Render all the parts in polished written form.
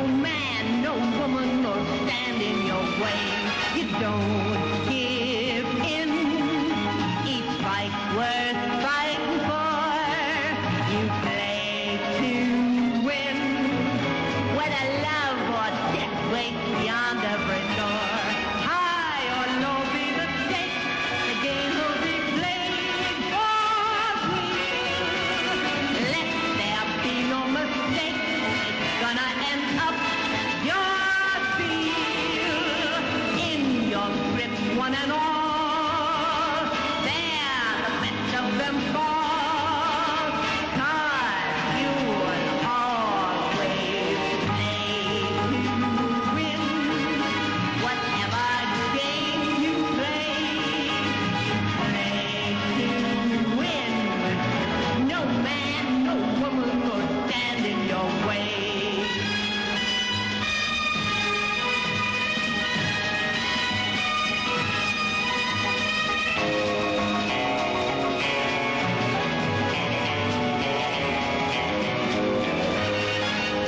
No man, no woman will stand in your way. You don't give in. Each fight worth fighting for. You play to win. Whether love or death waits beyond every door. High or low be the stakes. The game will be played for real. Let there be no mistake. It's gonna end up your field. In your grip, one and all. There, the best of them fall. 'Cause you will always play to win. Whatever game you play to win. No man, no woman will stand in your way.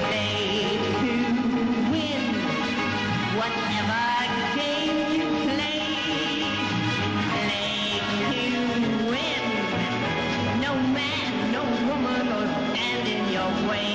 Play to win. Whatever game you play to win. No man, no woman will stand in your way.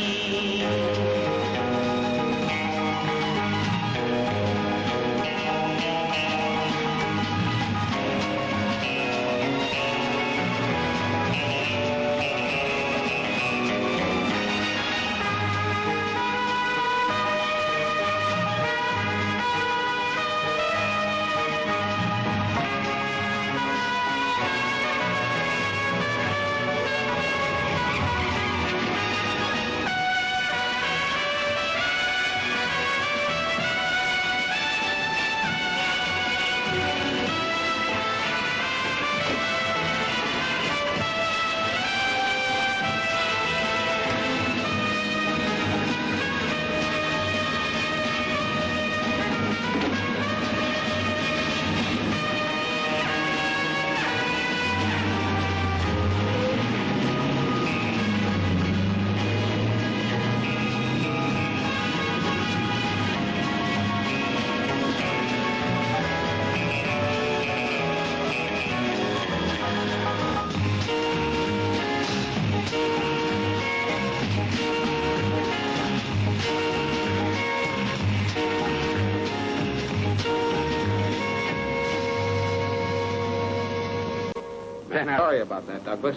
Sorry about that, Douglas.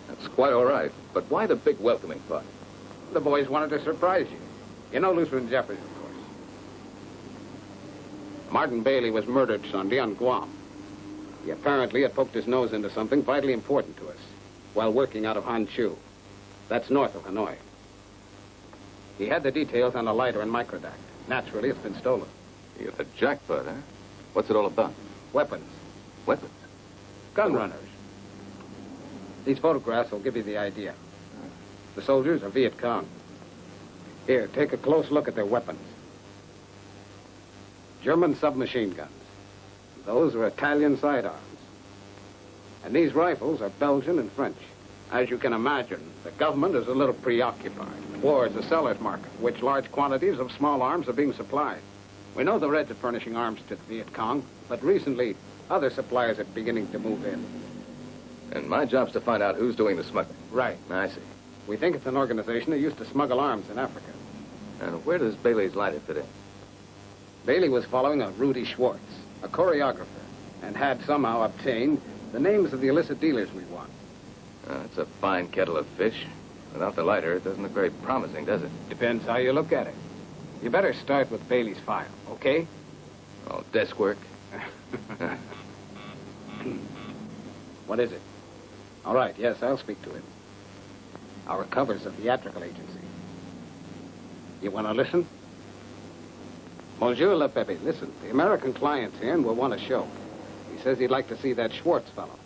That's quite all right. But why the big welcoming party? The boys wanted to surprise you. You know Lutheran Jeffers, of course. Martin Bailey was murdered Sunday on Guam. He apparently had poked his nose into something vitally important to us while working out of Hanchu. That's north of Hanoi. He had the details on a lighter and microdact. Naturally, it's been stolen. You're the jackpot, huh? What's it all about? Weapons. Weapons? Gun runners. These photographs will give you the idea. The soldiers are Viet Cong. Here, take a close look at their weapons. German submachine guns. Those are Italian sidearms. And these rifles are Belgian and French. As you can imagine, the government is a little preoccupied. War is a seller's market, which large quantities of small arms are being supplied. We know the Reds are furnishing arms to the Viet Cong, but recently, other suppliers are beginning to move in. And my job's to find out who's doing the smuggling. Right. I see. We think it's an organization that used to smuggle arms in Africa. And where does Bailey's lighter fit in? Bailey was following a Rudy Schwartz, a choreographer, and had somehow obtained the names of the illicit dealers we want. It's a fine kettle of fish. Without the lighter, it doesn't look very promising, does it? Depends how you look at it. You better start with Bailey's file, okay? Oh, desk work. What is it? All right, yes, I'll speak to him. Our cover's a theatrical agency. You want to listen? Monsieur LePepe, listen, the American client's here and will want a show. He says he'd like to see that Schwartz fellow.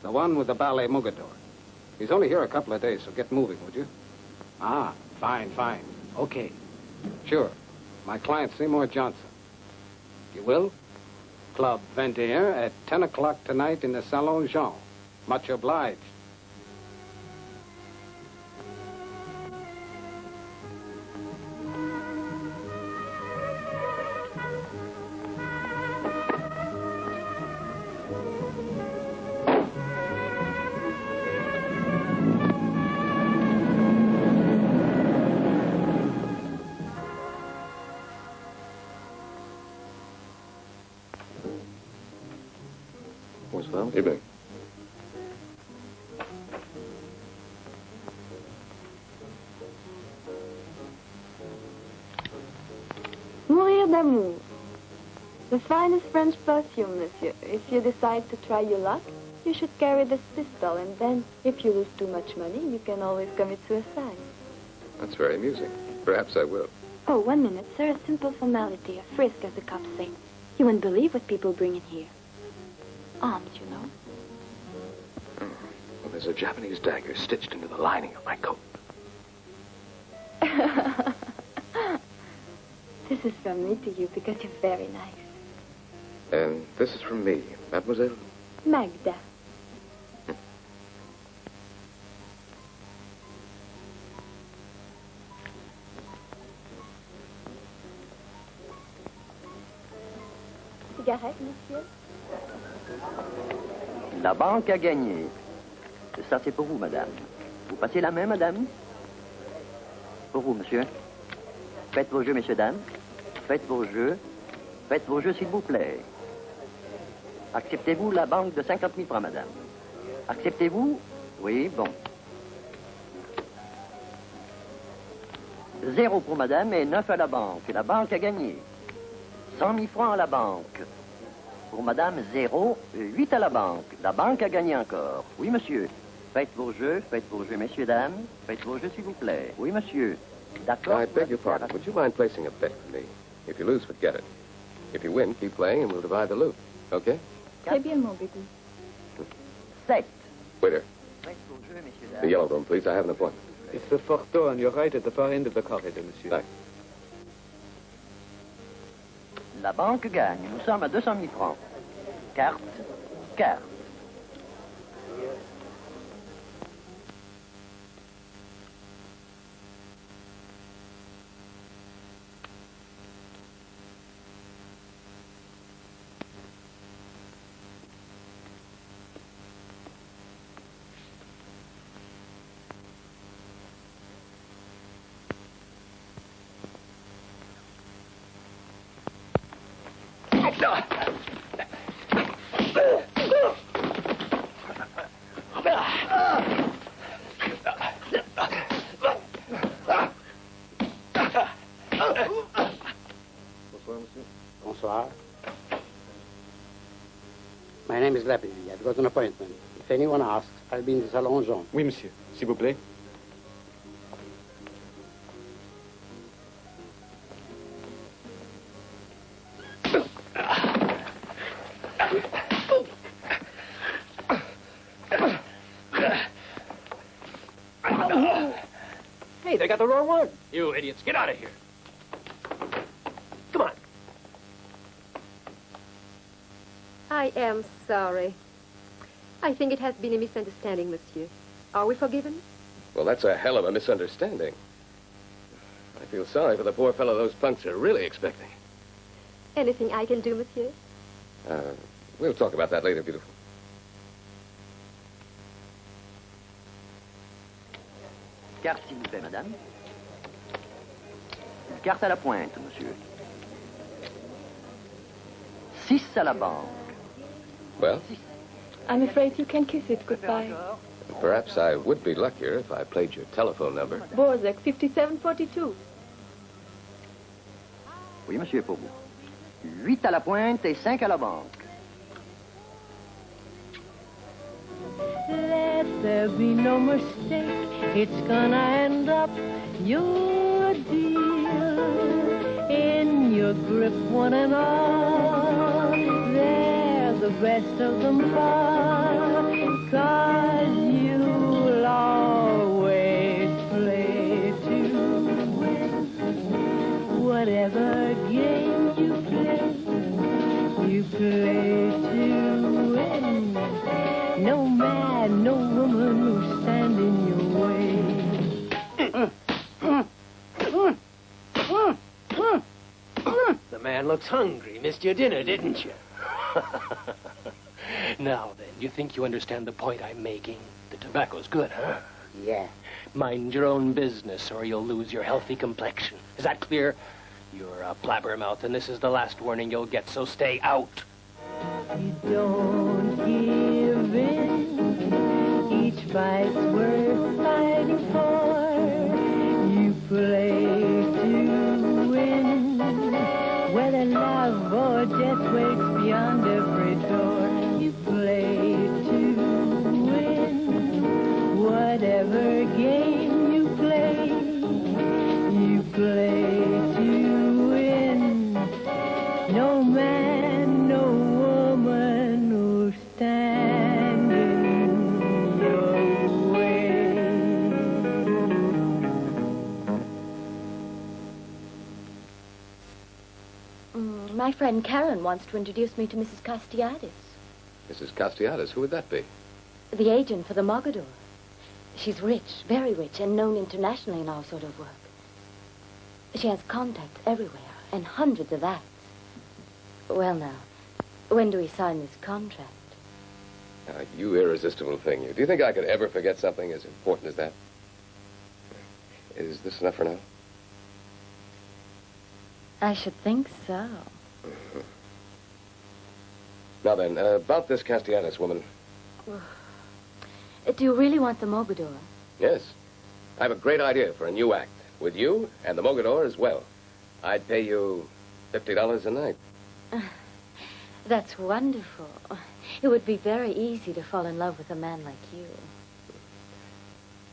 The one with the ballet Mugador. He's only here a couple of days, so get moving, would you? Ah, fine. Okay. Sure. My client's Seymour Johnson. You will? Club 21 at 10 o'clock tonight in the Salon Jean. Much obliged. Bonsoir. Evening. Mourir d'amour. The finest French perfume, monsieur. If you decide to try your luck, you should carry this pistol, and then, if you lose too much money, you can always commit suicide. That's very amusing. Perhaps I will. Oh, 1 minute, sir. A simple formality, a frisk, as the cops say. You wouldn't believe what people bring in here. Arms, you know. Well, there's a Japanese dagger stitched into the lining of my coat. This is from me to you because you're very nice. And this is from me, mademoiselle? Magda. Cigarette, monsieur? La banque a gagné. Ça, c'est pour vous, madame. Vous passez la main, madame? Pour vous, monsieur. Faites vos jeux, messieurs, dames. Faites vos jeux. Faites vos jeux, s'il vous plaît. Acceptez-vous la banque de 50 000 francs, madame? Acceptez-vous? Oui, bon. 0 pour madame et 9 à la banque. La banque a gagné. 100 000 francs à la banque. Pour madame, 0, 8 à la banque. La banque a gagné encore. Oui, monsieur. Faites vos jeux, messieurs, dames. Faites vos jeux, s'il vous plaît. Oui, monsieur. D'accord. I beg your pardon. Would you mind placing a bet for me? If you lose, forget it. If you win, keep playing and we'll divide the loot. Okay? Très bien, mon bébé. 7. Waiter, Faites vos jeux, messieurs, the dames. yellow room, please. I have an appointment. It's the photo on your right at the far end of the corridor, monsieur. Thanks. La banque gagne. Nous sommes à 200 000 francs. Carte, carte. Bonsoir. My name is Lapidie. I've got an appointment. If anyone asks, I'll be in the Salon Jean. Oui, monsieur. S'il vous plaît. Hey, they got the wrong one. You idiots, get out of here. Come on. I am sorry. I think it has been a misunderstanding, monsieur. Are we forgiven? Well, that's a hell of a misunderstanding. I feel sorry for the poor fellow those punks are really expecting. Anything I can do, monsieur? We'll talk about that later, beautiful. Carte, s'il vous plaît, madame. Une carte à la pointe, monsieur. 6 à la banque. Well, I'm afraid you can kiss it goodbye. perhaps I would be luckier if I played your telephone number. Borzek, 5742. Oui, monsieur, pour vous. 8 à la pointe et 5 à la banque. Let there be no mistake, it's gonna end up your deal in your grip, one and all. They're the best of them all, 'cause you'll always play to win. Whatever game you play to win. No man, no woman who stand in your way. The man looks hungry. Missed your dinner, didn't you? Now then, you think you understand the point I'm making? The tobacco's good, huh? Yeah. Mind your own business or you'll lose your healthy complexion. Is that clear? You're a blabbermouth, and this is the last warning you'll get, so stay out. You don't give in. Each fight's worth fighting for. You play to win. Whether love or death waits beyond every door. You play to win. Whatever game you play to win. No man, no woman will stand in your way. My friend Karen wants to introduce me to Mrs. Castiadis, Mrs. Castiadis, who would that be? the agent for the Mogador. She's rich, very rich, and known internationally in our sort of work. She has contacts everywhere, and hundreds of acts. Well, now, when do we sign this contract? You irresistible thing, you. Do you think I could ever forget something as important as that? Is this enough for now? I should think so. Now then, about this Castiadis woman. Do you really want the Mogador? Yes. I have a great idea for a new act. With you and the Mogador as well. I'd pay you $50 a night. That's wonderful. It would be very easy to fall in love with a man like you.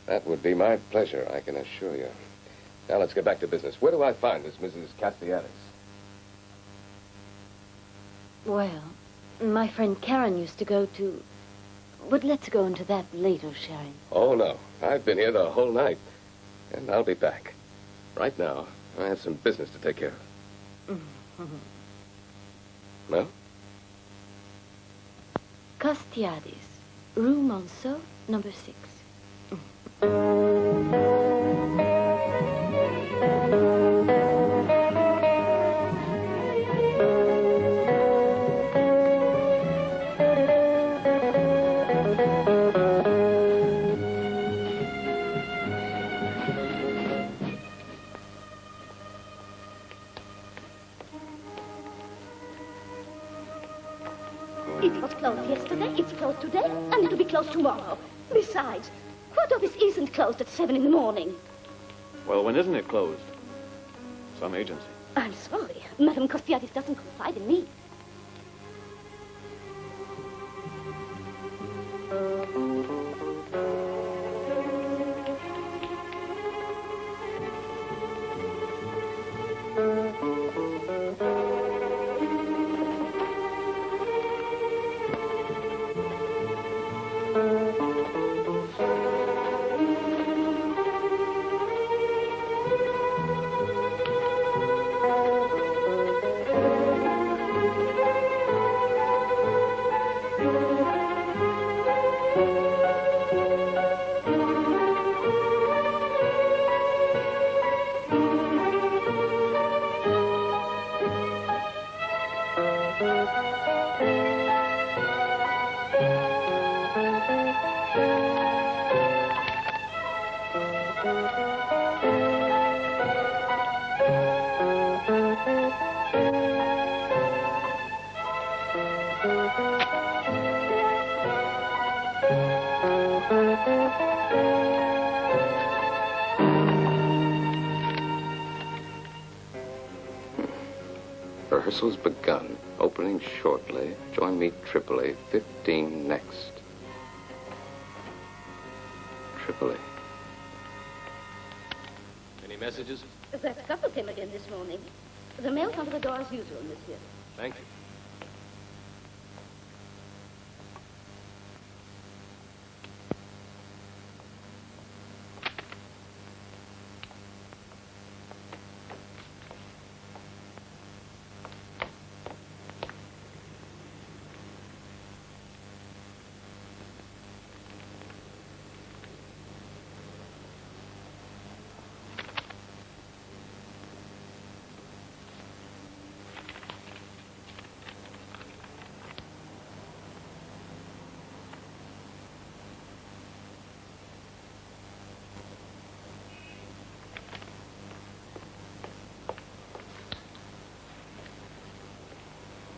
That would be my pleasure, I can assure you. Now let's get back to business. Where do I find this Mrs. Castiadis? Well, my friend Karen used to go to... But let's go into that later, Sharon. Oh, no. I've been here the whole night. And I'll be back. Right now, I have some business to take care of. No? Castiadis, Rue Monceau, number 6. It was closed yesterday, it's closed today, and it'll be closed tomorrow. Besides, what office isn't closed at 7 in the morning? Well, when isn't it closed? Some agency. I'm sorry. Madame Castiadis doesn't confide in me. Rehearsal's begun. Opening shortly. Join me, Tripoli. 15 next. Tripoli. Any messages? That couple came again this morning. The mail's under the door as usual, monsieur. Thank you.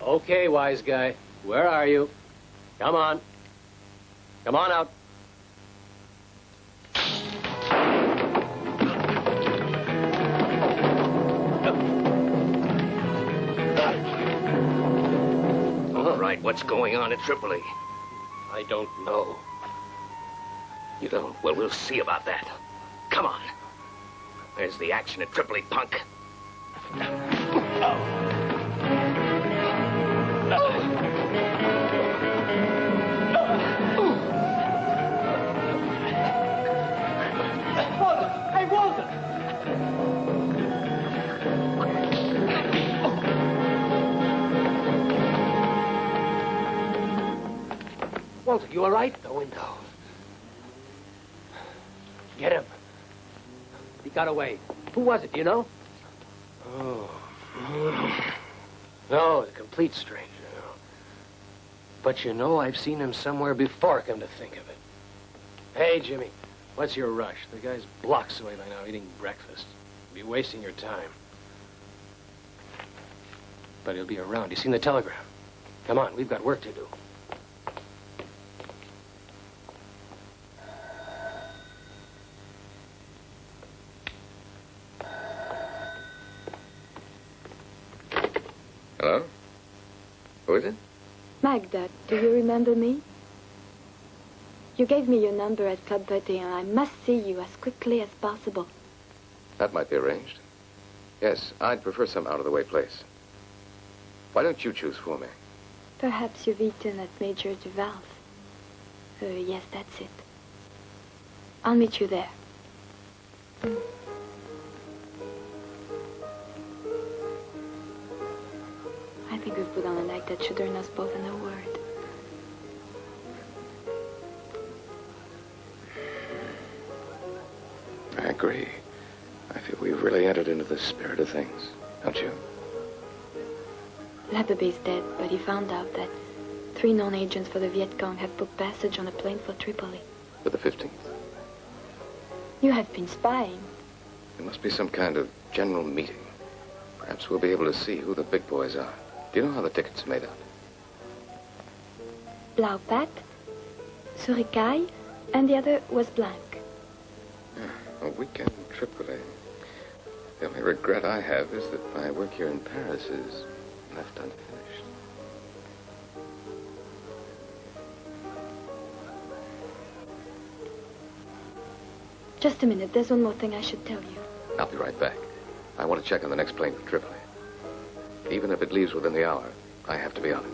Okay, wise guy. Where are you? Come on. Come on out. All right, what's going on in Tripoli? I don't know. You don't? Well, we'll see about that. Come on. There's the action at Tripoli, punk. Hey, Walter! Walter, you all right? The window. Get him. He got away. Who was it, do you know? Oh. No, a complete stranger. But you know, I've seen him somewhere before, come to think of it. Hey, Jimmy, what's your rush? The guy's blocks away by now eating breakfast. You'll be wasting your time. But he'll be around. You seen the telegram? Come on, we've got work to do. Hello? Who is it? Magda, do you remember me? You gave me your number at Club 31. I must see you as quickly as possible. That might be arranged. Yes, I'd prefer some out-of-the-way place. Why don't you choose for me? Perhaps you've eaten at Major Duval's. Yes, that's it. I'll meet you there. I think we've put on a night that should earn us both an award. I agree. I feel we've really entered into the spirit of things, don't you? Labbabe's dead, but he found out that 3 known agents for the Viet Cong have booked passage on a plane for Tripoli. For the 15th. You have been spying. There must be some kind of general meeting. Perhaps we'll be able to see who the big boys are. Do you know how the tickets are made out? Blaupat, Surikai, and the other was Blanc. A weekend in Tripoli. The only regret I have is that my work here in Paris is left unfinished. Just a minute. There's one more thing I should tell you. I'll be right back. I want to check on the next plane for Tripoli. Even if it leaves within the hour, I have to be on it.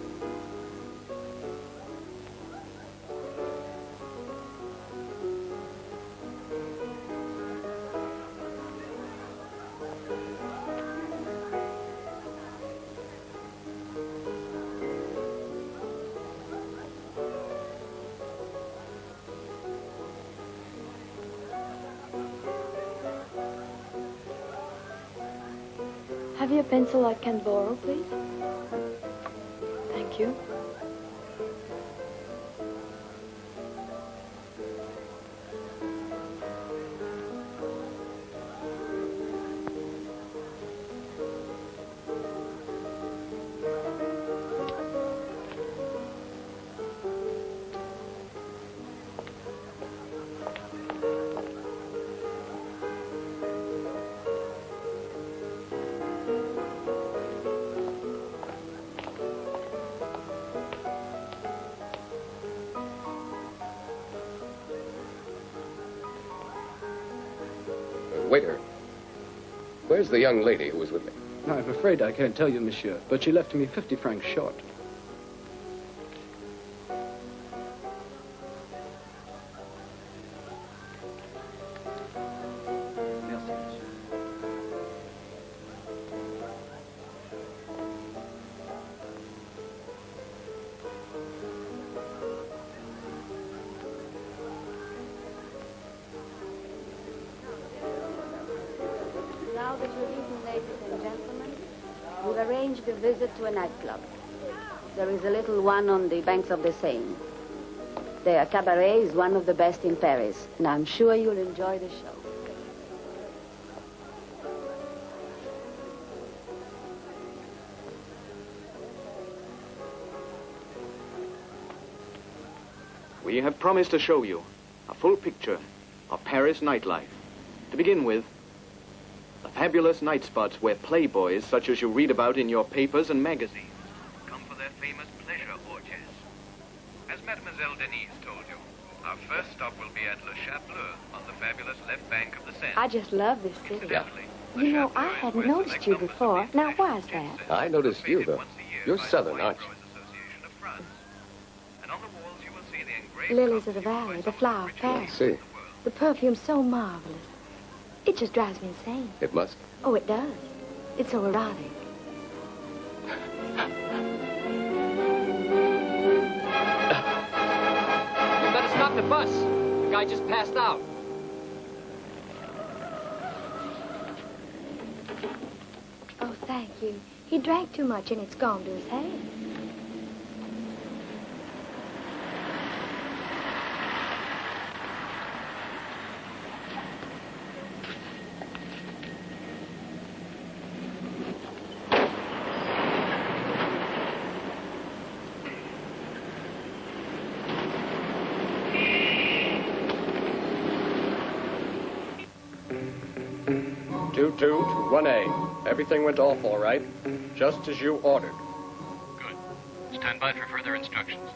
Have you a pencil I can borrow, please? Thank you. Waiter, where's the young lady who was with me? No, I'm afraid I can't tell you, monsieur, but she left me 50 francs short. Now that you're eaten, ladies and gentlemen, we've arranged a visit to a nightclub. There is a little one on the banks of the Seine. Their cabaret is one of the best in Paris, and I'm sure you'll enjoy the show. We have promised to show you a full picture of Paris nightlife. To begin with, the fabulous night spots where playboys such as you read about in your papers and magazines come for their famous pleasure orgies. As Mademoiselle Denise told you, our first stop will be at Le Chableux on the fabulous left bank of the Seine. I just love this city. You know, I hadn't noticed you before. Now, why is that? I noticed you, though. You're Southern, aren't you? Lilies of the valley, the flower of Paris. I see. The perfume's so marvelous. It just drives me insane. It must. Oh, it does. It's so erotic. You better stop the bus. The guy just passed out. Oh, thank you. He drank too much and it's gone to his head. Two to 1A. Everything went off all right, just as you ordered. Good. Stand by for further instructions.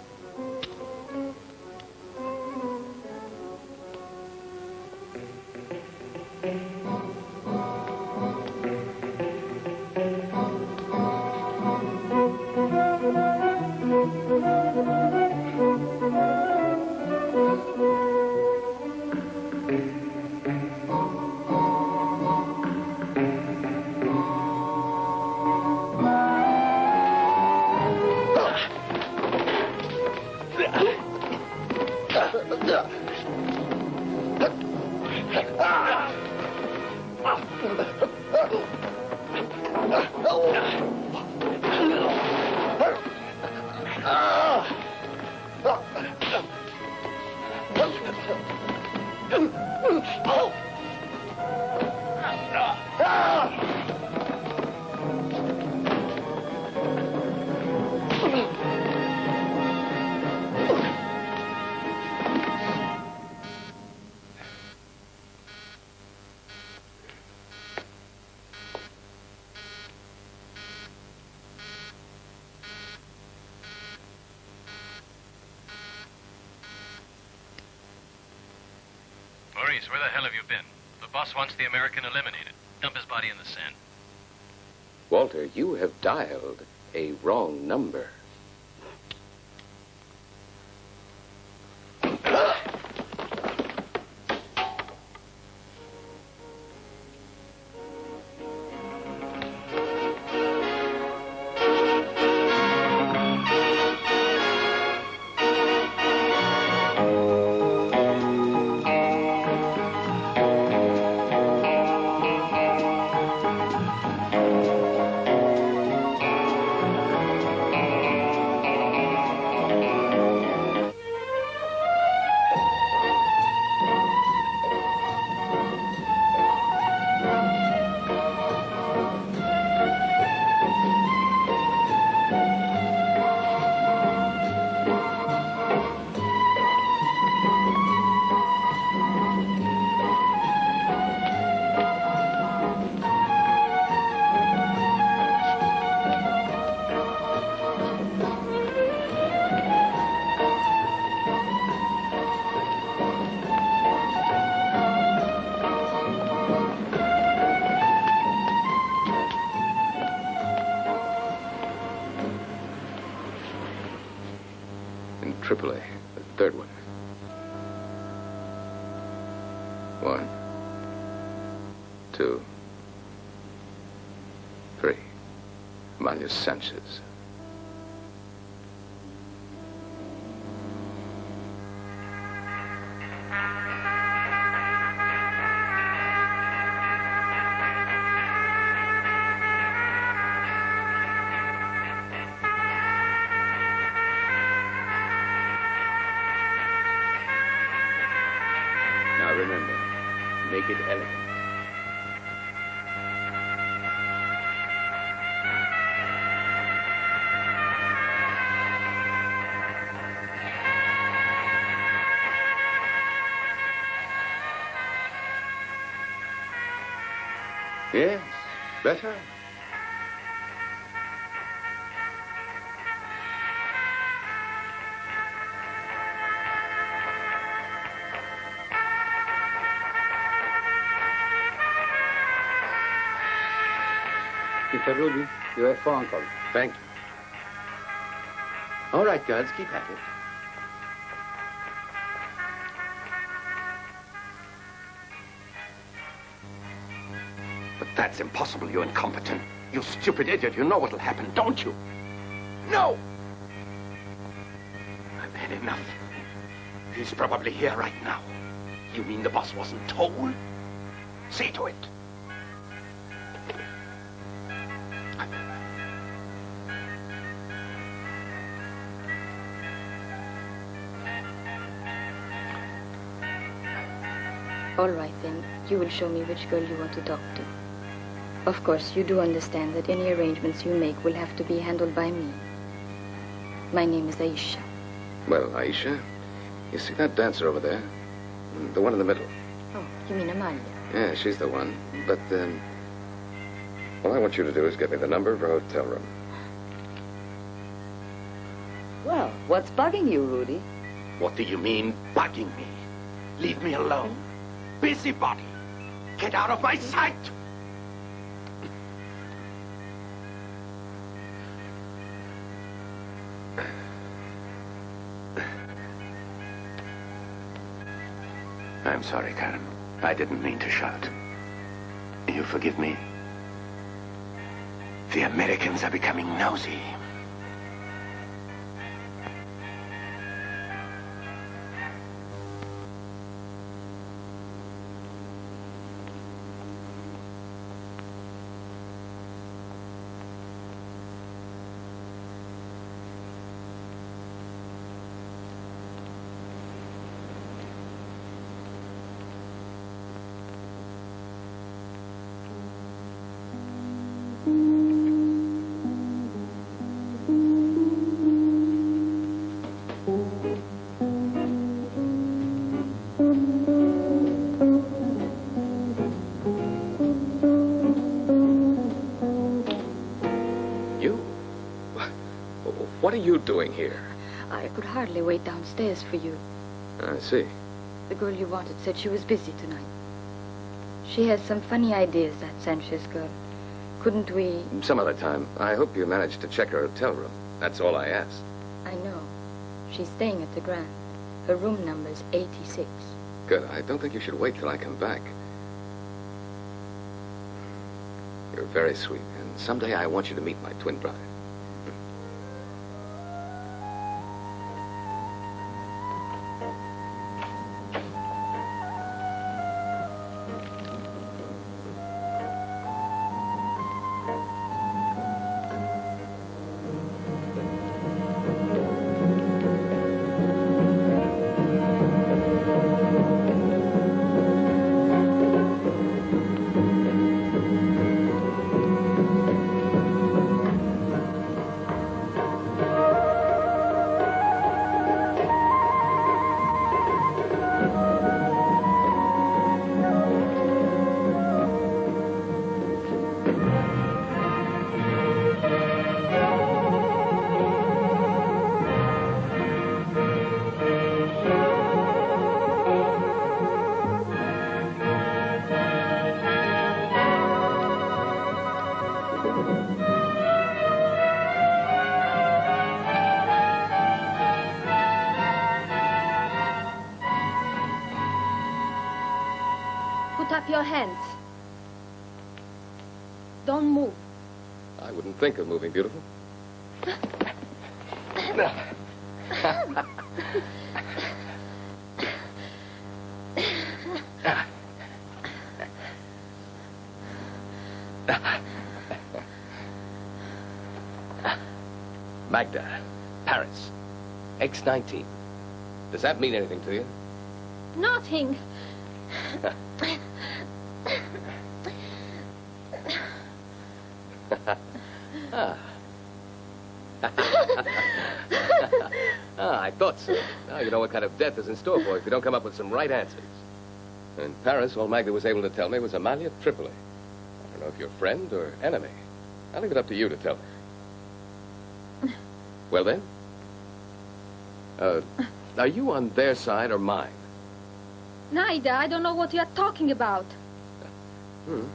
Maurice, where the hell have you been? The boss wants the American eliminated. Dump his body in the Seine. Walter, you have dialed a wrong number. Tripoli, the third one. 1, 2, 3. Amalia Sanchez. Now remember, make it elegant. Yes, better. Mr. Rudy, your phone call. Thank you. All right, guards, keep at it. But that's impossible, you incompetent. You stupid idiot. You know what'll happen, don't you? No! I've had enough. He's probably here right now. You mean the boss wasn't told? See to it. All right, then. You will show me which girl you want to talk to. Of course, you do understand that any arrangements you make will have to be handled by me. My name is Aisha. Well, Aisha, you see that dancer over there? The one in the middle. Oh, you mean Amalia? Yeah, she's the one. But, all I want you to do is get me the number of her hotel room. Well, what's bugging you, Rudy? What do you mean, bugging me? Leave me alone. Busybody. Get out of my sight. I'm sorry, Karen. I didn't mean to shout. You forgive me? The Americans are becoming nosy. What are you doing here? I could hardly wait downstairs for you. I see. The girl you wanted said she was busy tonight. She has some funny ideas, that Sanchez girl. Couldn't we... Some other time. I hope you managed to check her hotel room. That's all I asked. I know. She's staying at the Grand. Her room number's 86. Good. I don't think you should wait till I come back. You're very sweet, and someday I want you to meet my twin brother. Put up your hands. Don't move. I wouldn't think of moving, beautiful. Magda, Paris, X-19. Does that mean anything to you? Nothing. I thought so. Now you know what kind of death is in store for you if you don't come up with some right answers. In Paris, all Magda was able to tell me was Amalia Tripoli. I know if you're friend or enemy. I'll leave it up to you to tell me. Well, then? Are you on their side or mine? Neither. I don't know what you are talking about. Please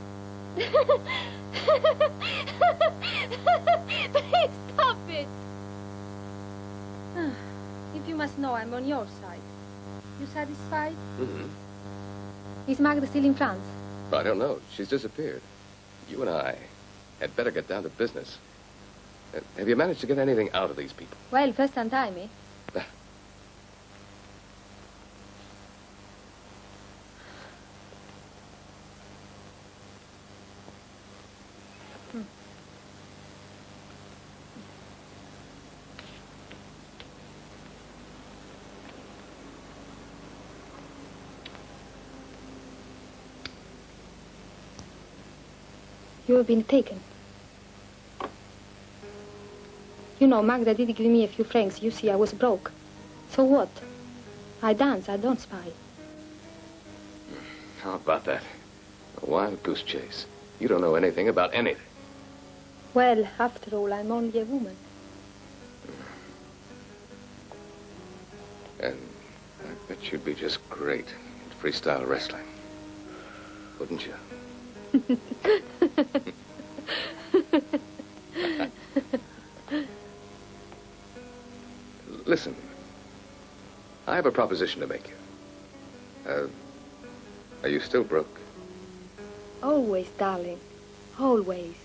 stop it. If you must know, I'm on your side. You satisfied? Is Magda still in France? I don't know. She's disappeared. You and I had better get down to business. Have you managed to get anything out of these people? Well, first time, eh? You have been taken. You know, Magda did give me a few francs. You see, I was broke. So what? I dance, I don't spy. How about that? A wild goose chase. You don't know anything about anything. Well, after all, I'm only a woman. And I bet you'd be just great at freestyle wrestling. Wouldn't you? Listen, I have a proposition to make you. Are you still broke? Always, darling. Always.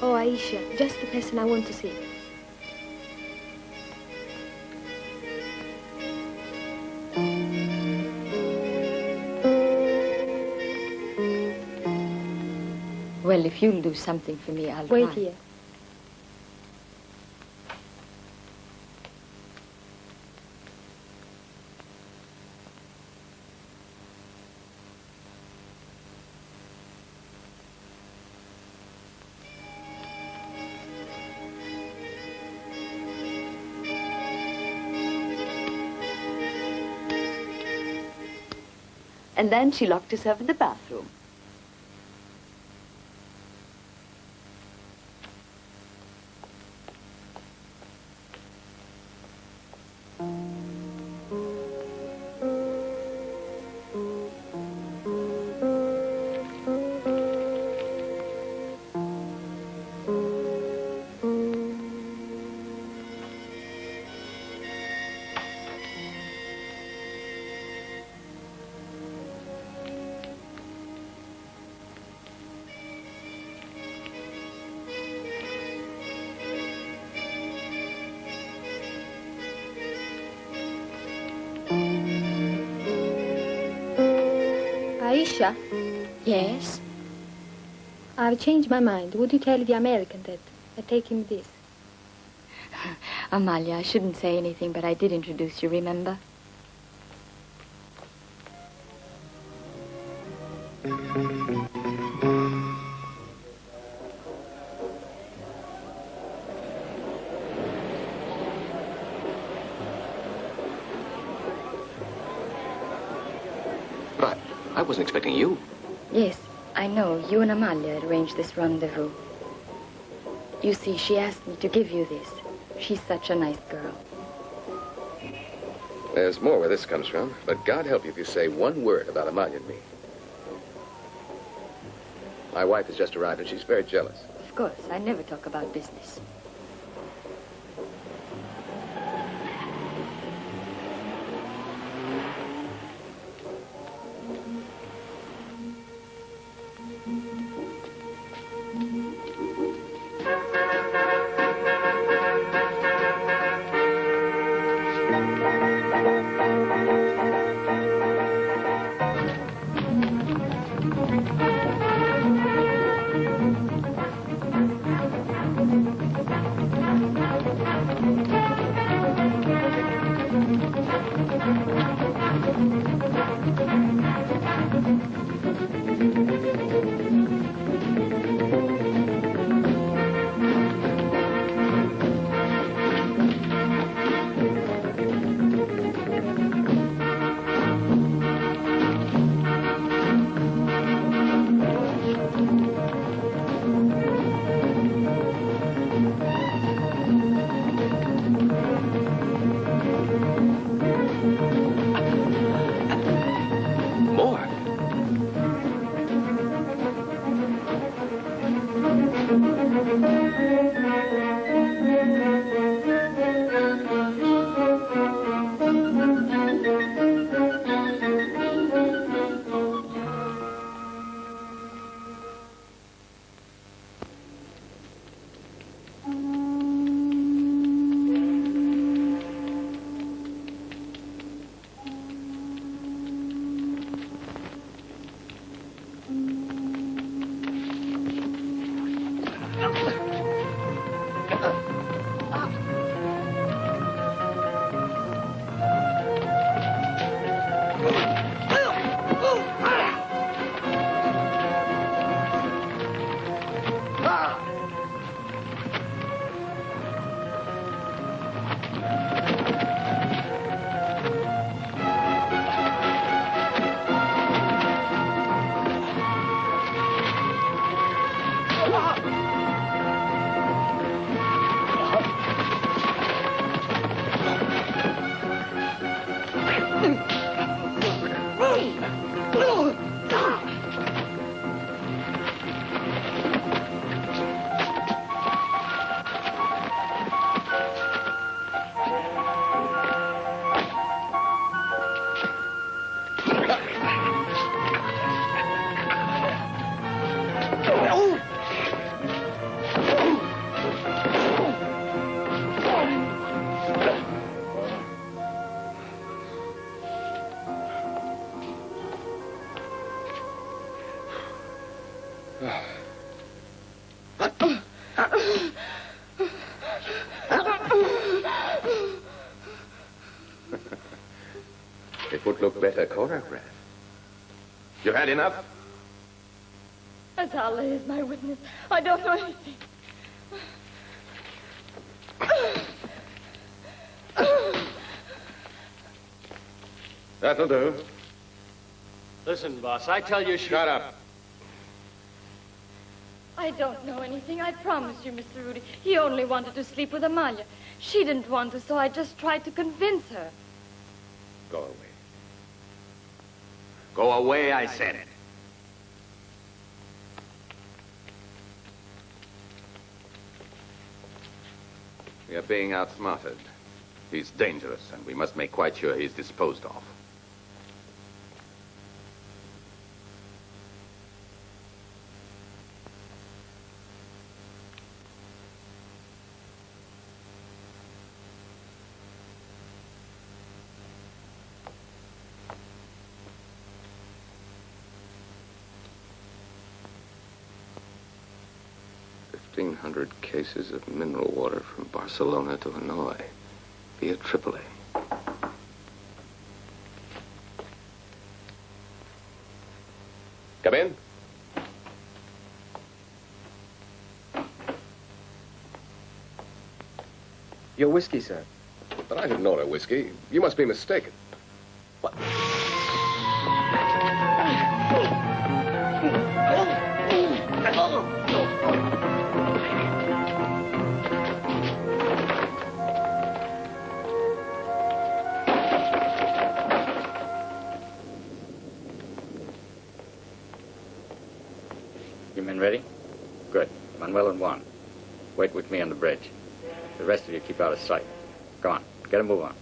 Oh, Aisha, just the person I want to see. Well, if you'll do something for me, I'll Wait try. here. And then she locked herself in the bathroom. Aisha? Yes? I've changed my mind. Would you tell the American that I take him this? Amalia, I shouldn't say anything, but I did introduce you, remember? But I wasn't expecting you. Yes, I know. You and Amalia arranged this rendezvous. You see, she asked me to give you this. She's such a nice girl. There's more where this comes from, but God help you if you say one word about Amalia and me. My wife has just arrived, and she's very jealous. Of course, I never talk about business. It would look better choreographed. You had enough? As Allah is my witness, I don't know anything. That'll do. Listen, boss, I tell you... Shut up. I don't know anything, I promise you, Mr. Rudy. He only wanted to sleep with Amalia. She didn't want to, so I just tried to convince her. Go away. Go away, I said. We are being outsmarted. He's dangerous, and we must make quite sure he's disposed of. $1,500 cases of mineral water from Barcelona to Hanoi via AAA. Come in. Your whiskey, sir. But I didn't order whiskey. You must be mistaken. What? You men ready? Good. Manuel and Juan. Wait with me on the bridge. The rest of you keep out of sight. Go on. Get a move on.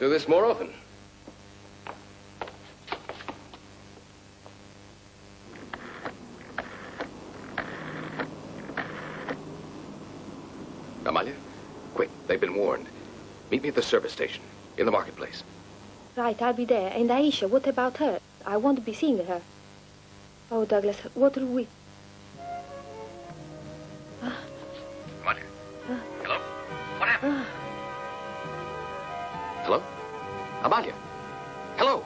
do this more often. Amalia, quick. They've been warned. Meet me at the service station, in the marketplace. Right, I'll be there. And Aisha, what about her? I won't be seeing her. Oh, Douglas, what will we... Amalia? Hello? What happened? Hello? Amalia? Hello?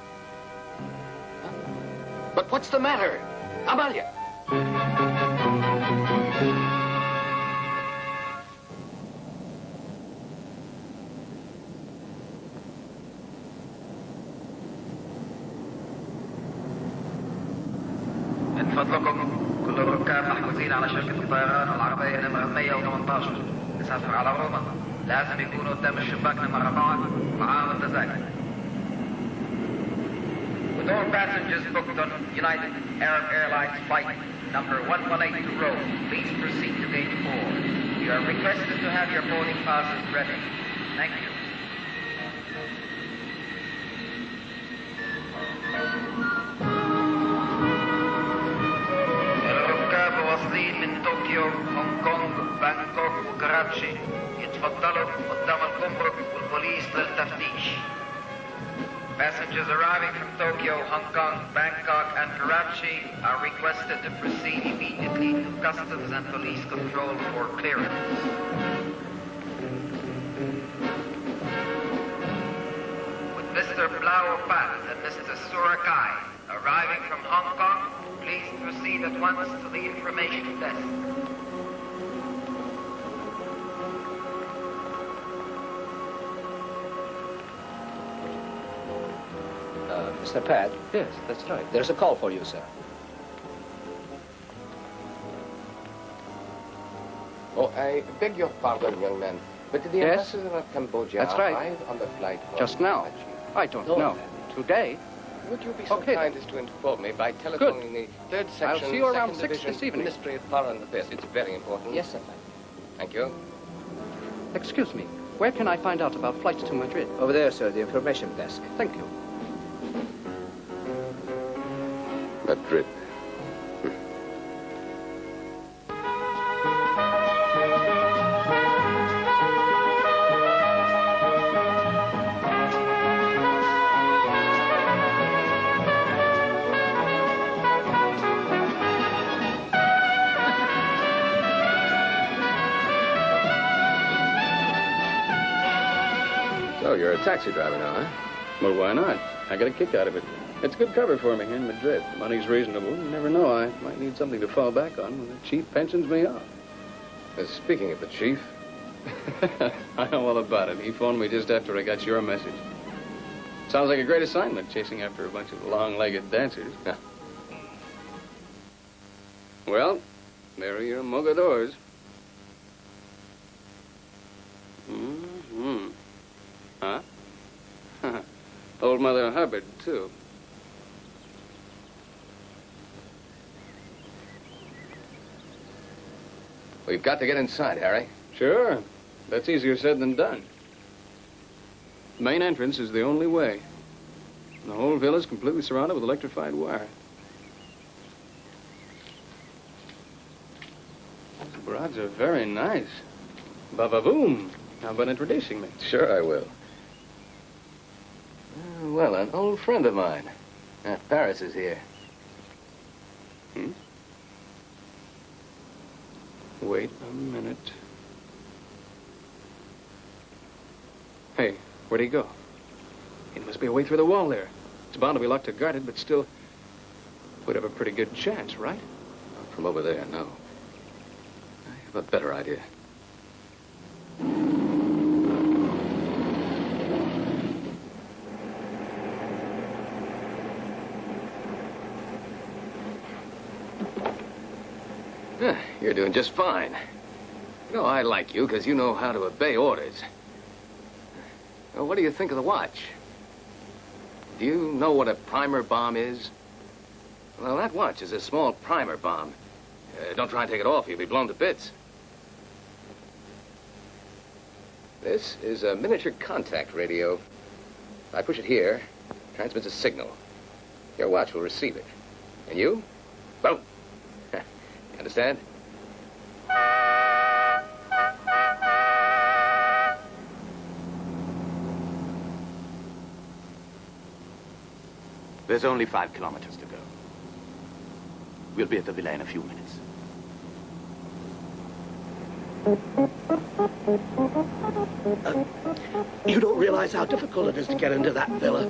But what's the matter? Amalia? من فضلكم كل الركاب محجوزين على شركة الطيران العربية نمرة 118 تسافر على روما. لازم يكونوا قدام الشباك نمرة 4 معاهم التذاكر. With all passengers booked on United Arab Airlines flight number 118 to Rome, please proceed to gate 4. You are requested to have your boarding passes ready. Thank you. الركاب واصلين من طوكيو، هونغ كونغ، بانكوك وكراتشي يتفضلوا قدام الجمرك والبوليس للتفتيش. Passengers arriving from Tokyo, Hong Kong, Bangkok, and Karachi are requested to proceed immediately to customs and police control for clearance. With Mr. Blau Pat and Mr. Surakai arriving from Hong Kong, please proceed at once to the information desk. Mr. Pat? Yes, that's right. There's a call for you, sir. Oh, I beg your pardon, young man, but did the Yes? ambassador of Cambodia That's right. arrive on the flight from Just now. Karachi? I don't know. Today? Would you be so Okay, kind as to inform me by telephoning the 3rd section, I'll see you around 2nd 6 Division, this evening. Ministry of Foreign Affairs. It's very important. Yes, sir. Thank you. Excuse me. Where can I find out about flights to Madrid? Over there, sir, the information desk. Thank you. Madrid. So you're a taxi driver now, huh? Well, why not? I get a kick out of it. It's good cover for me here in Madrid. The money's reasonable. You never know. I might need something to fall back on when the chief pensions me off. Speaking of the chief... I know all about it. He phoned me just after I got your message. Sounds like a great assignment, chasing after a bunch of long-legged dancers. Well, there are your mogadors. Mm-hmm. Huh? Old Mother Hubbard, too. We've got to get inside, Harry. Sure. That's easier said than done. The main entrance is the only way. The whole villa's completely surrounded with electrified wire. These broads are very nice. Ba-ba-boom. How about introducing me? Sure I will. Well, an old friend of mine. Paris is here. Hmm? Wait a minute. Hey, where'd he go? He must be away through the wall there. It's bound to be locked or guarded, but still, we'd have a pretty good chance, right? Not from over there, no. I have a better idea. You're doing just fine. You know, I like you because you know how to obey orders. Well, what do you think of the watch? Do you know what a primer bomb is? Well, that watch is a small primer bomb. Don't try and take it off. You'll be blown to bits. This is a miniature contact radio. I push it here, transmits a signal. Your watch will receive it. And you? Boom. You understand? There's only 5 kilometers to go. We'll be at the villa in a few minutes. You don't realize how difficult it is to get into that villa.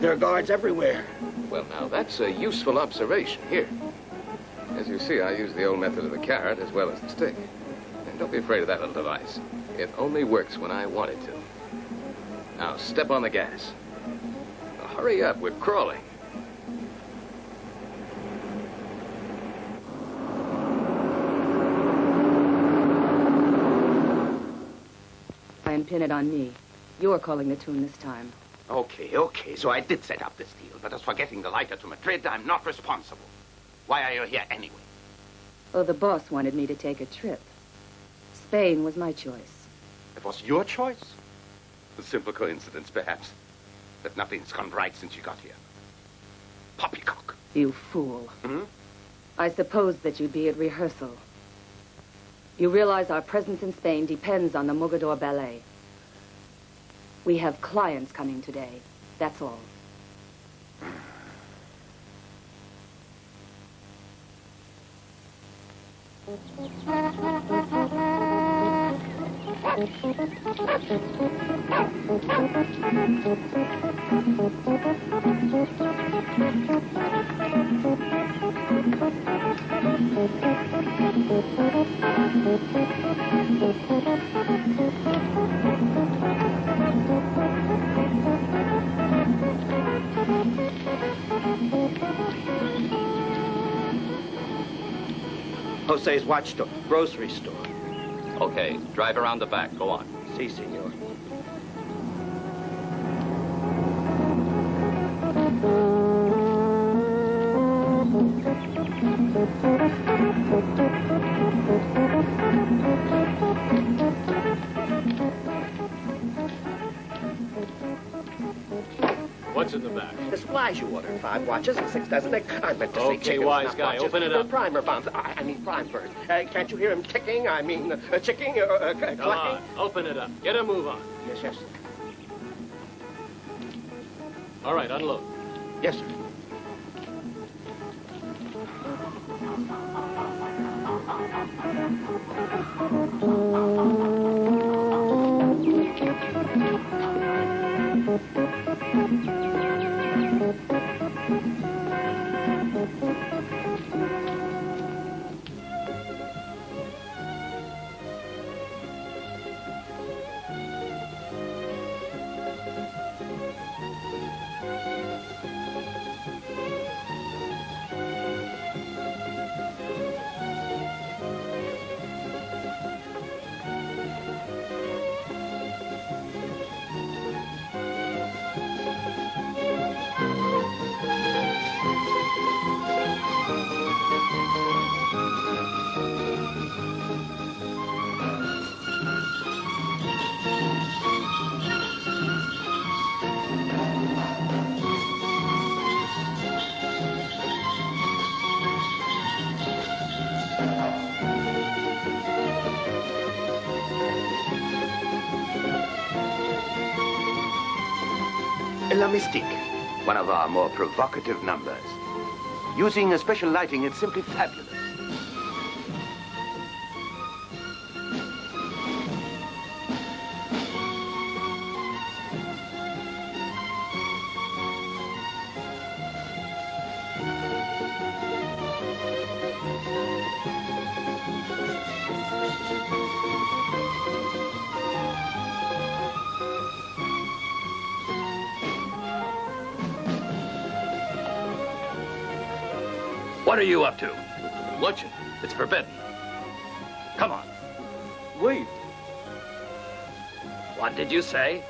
There are guards everywhere. Well, now, that's a useful observation. Here. As you see, I use the old method of the carrot as well as the stick. And don't be afraid of that little device. It only works when I want it to. Now, step on the gas. Now, hurry up, we're crawling. And pin it on me. You're calling the tune this time. Okay. So I did set up this deal, but as for getting the lighter to Madrid, I'm not responsible. Why are you here anyway? Oh, the boss wanted me to take a trip. Spain was my choice. It was your choice? A simple coincidence, perhaps. That nothing's gone right since you got here. Poppycock. You fool. Hmm? I supposed that you'd be at rehearsal. You realize our presence in Spain depends on the Mogador Ballet. We have clients coming today. That's all. Jose's watch store, grocery store. Okay, drive around the back. Go on. Si, senor. What's in the back? The supplies you ordered. 5 watches and 6 dozen eggs. I meant to say Okay, chickens, wise not guy, watches. open it up. Primer bombs. I mean prime birds. Can't you hear him ticking? I mean, chicking, Come clucking? on, open it up. Get a move on. Yes. All right, unload. Yes, sir. La Mystique, one of our more provocative numbers. Using a special lighting, it's simply fabulous. What are you up to? Watch it. It's forbidden. Come on. Wait. What did you say?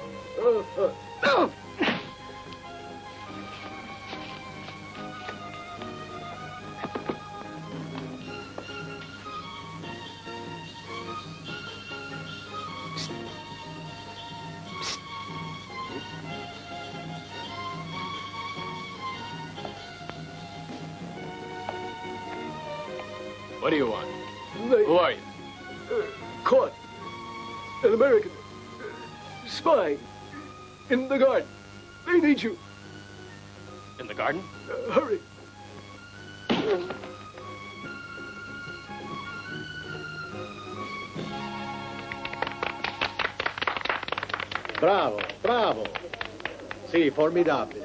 What do you want? Who are you? Caught. An American spy in the garden. They need you. In the garden? Hurry. Bravo, bravo. Si, formidable.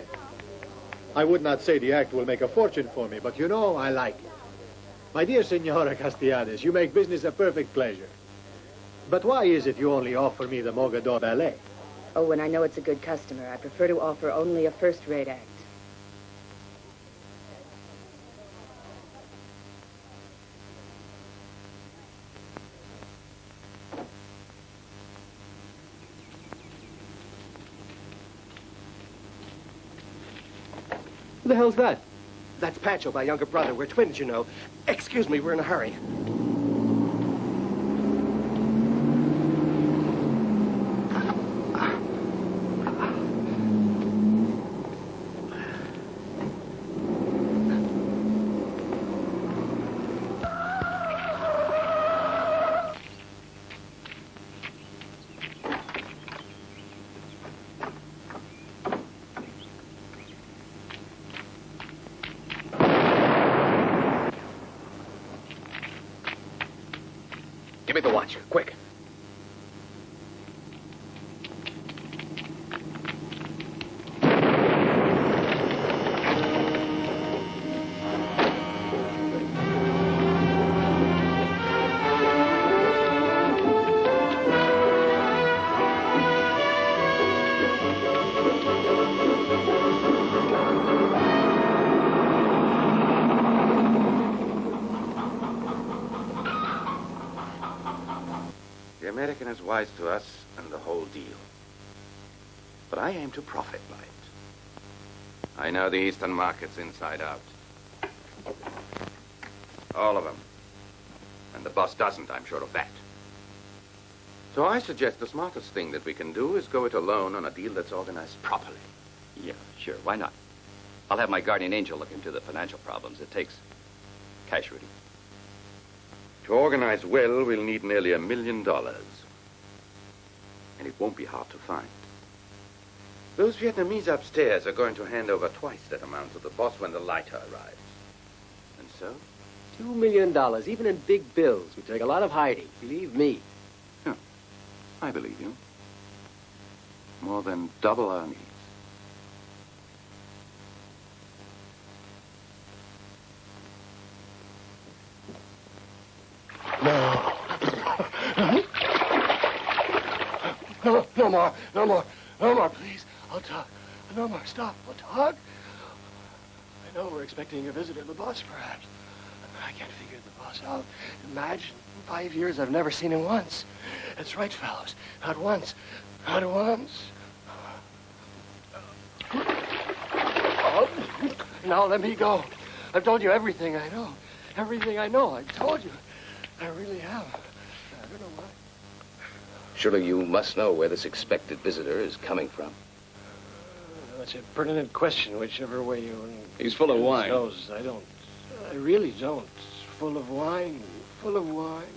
I would not say the act will make a fortune for me, but you know, I like it. My dear Senora Castellanes, you make business a perfect pleasure. But why is it you only offer me the Mogador Ballet? Oh, when I know it's a good customer, I prefer to offer only a first-rate act. Who the hell's that? That's Pancho, my younger brother. We're twins, you know. Excuse me, we're in a hurry. Give me the watch, quick. The American is wise to us and the whole deal. But I aim to profit by it. I know the Eastern markets inside out. All of them. And the boss doesn't, I'm sure of that. So I suggest the smartest thing that we can do is go it alone on a deal that's organized properly. Yeah, sure. Why not? I'll have my guardian angel look into the financial problems. It takes cash, Rudy. To organize well, we'll need nearly $1 million. And it won't be hard to find. Those Vietnamese upstairs are going to hand over twice that amount to the boss when the lighter arrives. And so? $2 million, even in big bills, would take a lot of hiding. Believe me. Yeah, I believe you. More than double our needs. No. No more. No more. No more, please. I'll talk. No more. Stop. I'll talk. I know we're expecting a visit of the boss, perhaps. I can't figure the boss out. Imagine, in 5 years, I've never seen him once. That's right, fellows. Not once. Not once. Oh, now let me go. I've told you everything I know. Everything I know. I've told you. I really have. I don't know why. Surely you must know where this expected visitor is coming from. That's a pertinent question, whichever way you... He's full of wine. Knows. I don't. I really don't. Full of wine. Full of wine.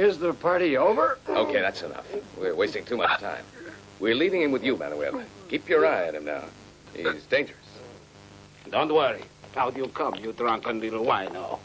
Is the party over? Okay, that's enough. We're wasting too much time. We're leaving him with you, Manuel. Keep your eye on him now. He's dangerous. Don't worry. Out you come, you drunken little wino.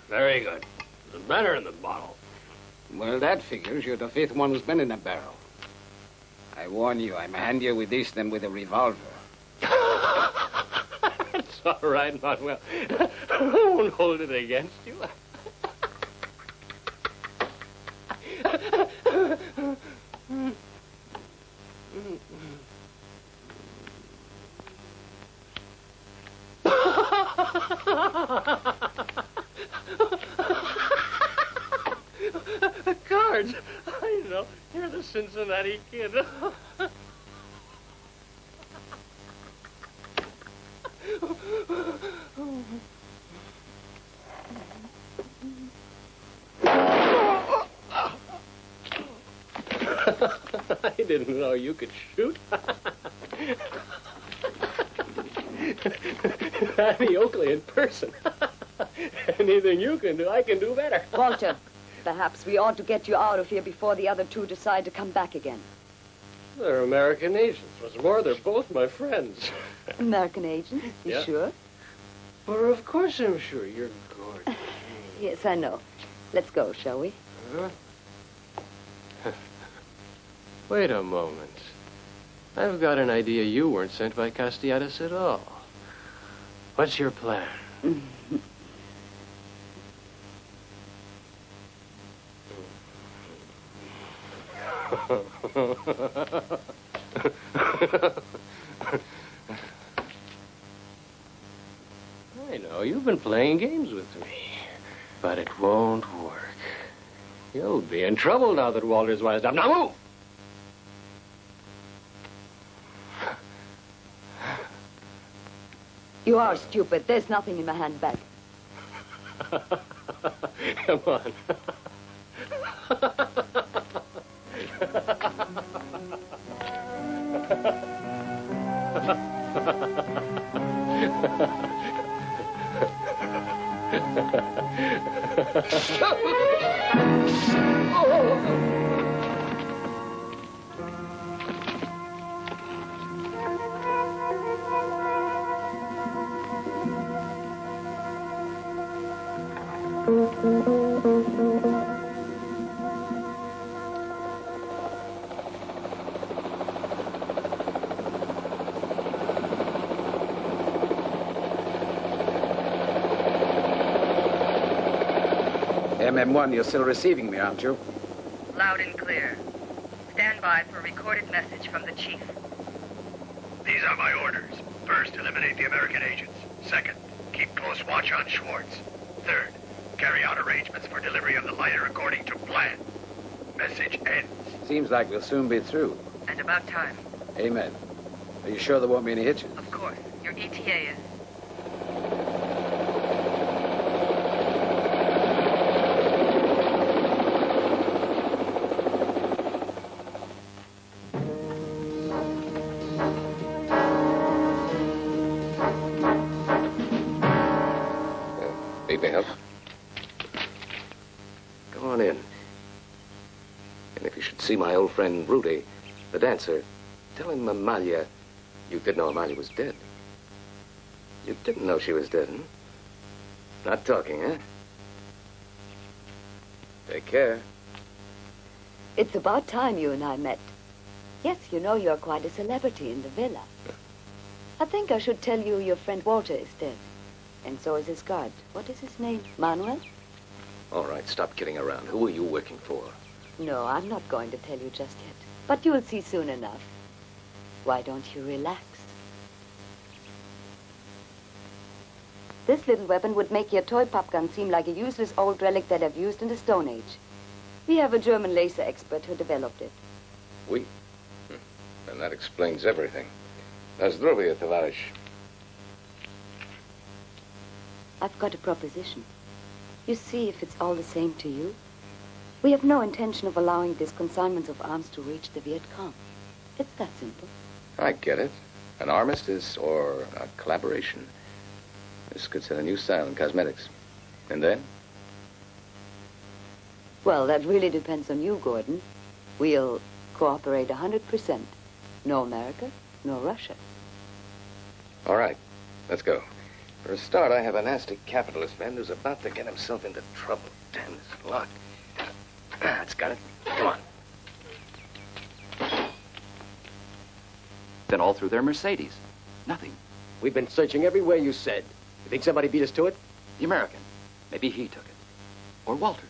Very good. The better in the bottle. Well, that figures. You're the fifth one who's been in a barrel. I warn you, I'm handier with this than with a revolver. It's all right, Manuel. I won't hold it against you. George. I know. You're the Cincinnati kid. I didn't know you could shoot. Annie Oakley in person. Anything you can do, I can do better. Walter, perhaps we ought to get you out of here before the other two decide to come back again. They're American agents. What's more, they're both my friends. American agents? You Yeah. sure? Well, of course I'm sure. You're gorgeous. Yes, I know. Let's go, shall we? Huh? Wait a moment. I've got an idea you weren't sent by Castellanos at all. What's your plan? I know, you've been playing games with me, but it won't work. You'll be in trouble now that Walter's wised up. Now move! You are stupid. There's nothing in my handbag. Come on. MM1, you're still receiving me, aren't you? Loud and clear. Stand by for a recorded message from the chief. These are my orders. First, eliminate the American agents. Second, keep close watch on Schwartz. Third, carry out arrangements for delivery of the lighter according to plan. Message ends. Seems like we'll soon be through. And about time. Amen. Are you sure there won't be any hitches? Of course. Your ETA is... Need me help? Come on in. And if you should see my old friend Rudy, the dancer, tell him Amalia, you did know Amalia was dead. You didn't know she was dead, huh? Not talking, huh? Take care. It's about time you and I met. Yes, you know you're quite a celebrity in the villa. I think I should tell you your friend Walter is dead. And so is his guard. What is his name? Manuel? All right, stop kidding around. Who are you working for? No, I'm not going to tell you just yet. But you'll see soon enough. Why don't you relax? This little weapon would make your toy pop gun seem like a useless old relic that I've used in the Stone Age. We have a German laser expert who developed it. We? And that explains everything. Nazdrovia, Tavarish. I've got a proposition. You see if it's all the same to you. We have no intention of allowing these consignments of arms to reach the Viet Cong. It's that simple. I get it. An armistice or a collaboration. This could set a new style in cosmetics. And then? Well, that really depends on you, Gordon. We'll cooperate 100%. No America, no Russia. All right. Let's go. For a start, I have a nasty capitalist friend who's about to get himself into trouble. Damn this lock. It's got it. Come on. Then all through their Mercedes. Nothing. We've been searching everywhere you said. You think somebody beat us to it? The American. Maybe he took it. Or Walter.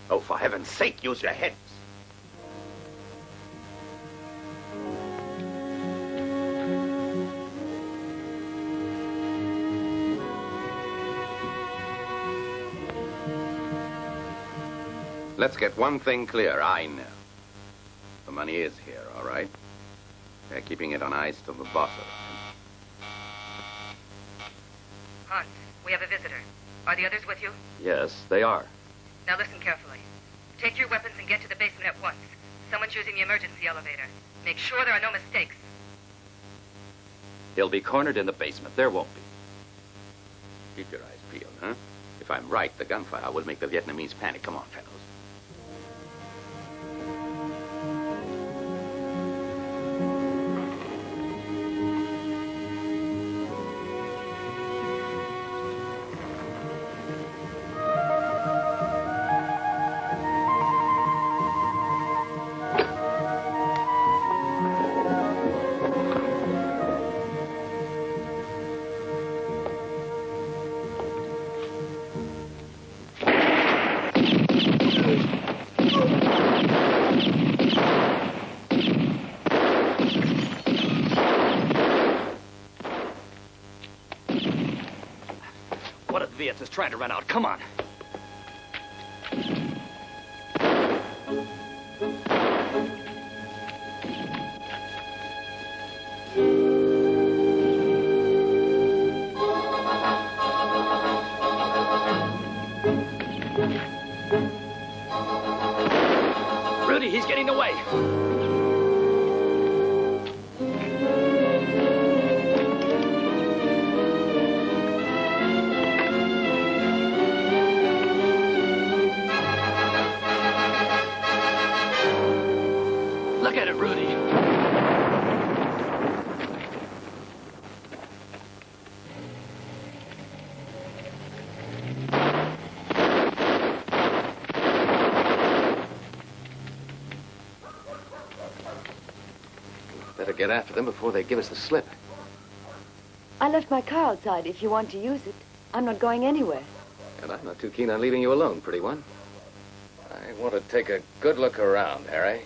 Oh, for heaven's sake, use your heads. Let's get one thing clear. I know. The money is here, all right? They're keeping it on ice till the boss arrives. Hans, we have a visitor. Are the others with you? Yes, they are. Now listen carefully. Take your weapons and get to the basement at once. Someone's using the emergency elevator. Make sure there are no mistakes. He'll be cornered in the basement. There won't be. Keep your eyes peeled, huh? If I'm right, the gunfire will make the Vietnamese panic. Come on, fellows. Is trying to run out. Come on. Rudy, he's getting away. Look at it, Rudy. Better get after them before they give us the slip. I left my car outside if you want to use it. I'm not going anywhere. And I'm not too keen on leaving you alone, pretty one. I want to take a good look around, Harry.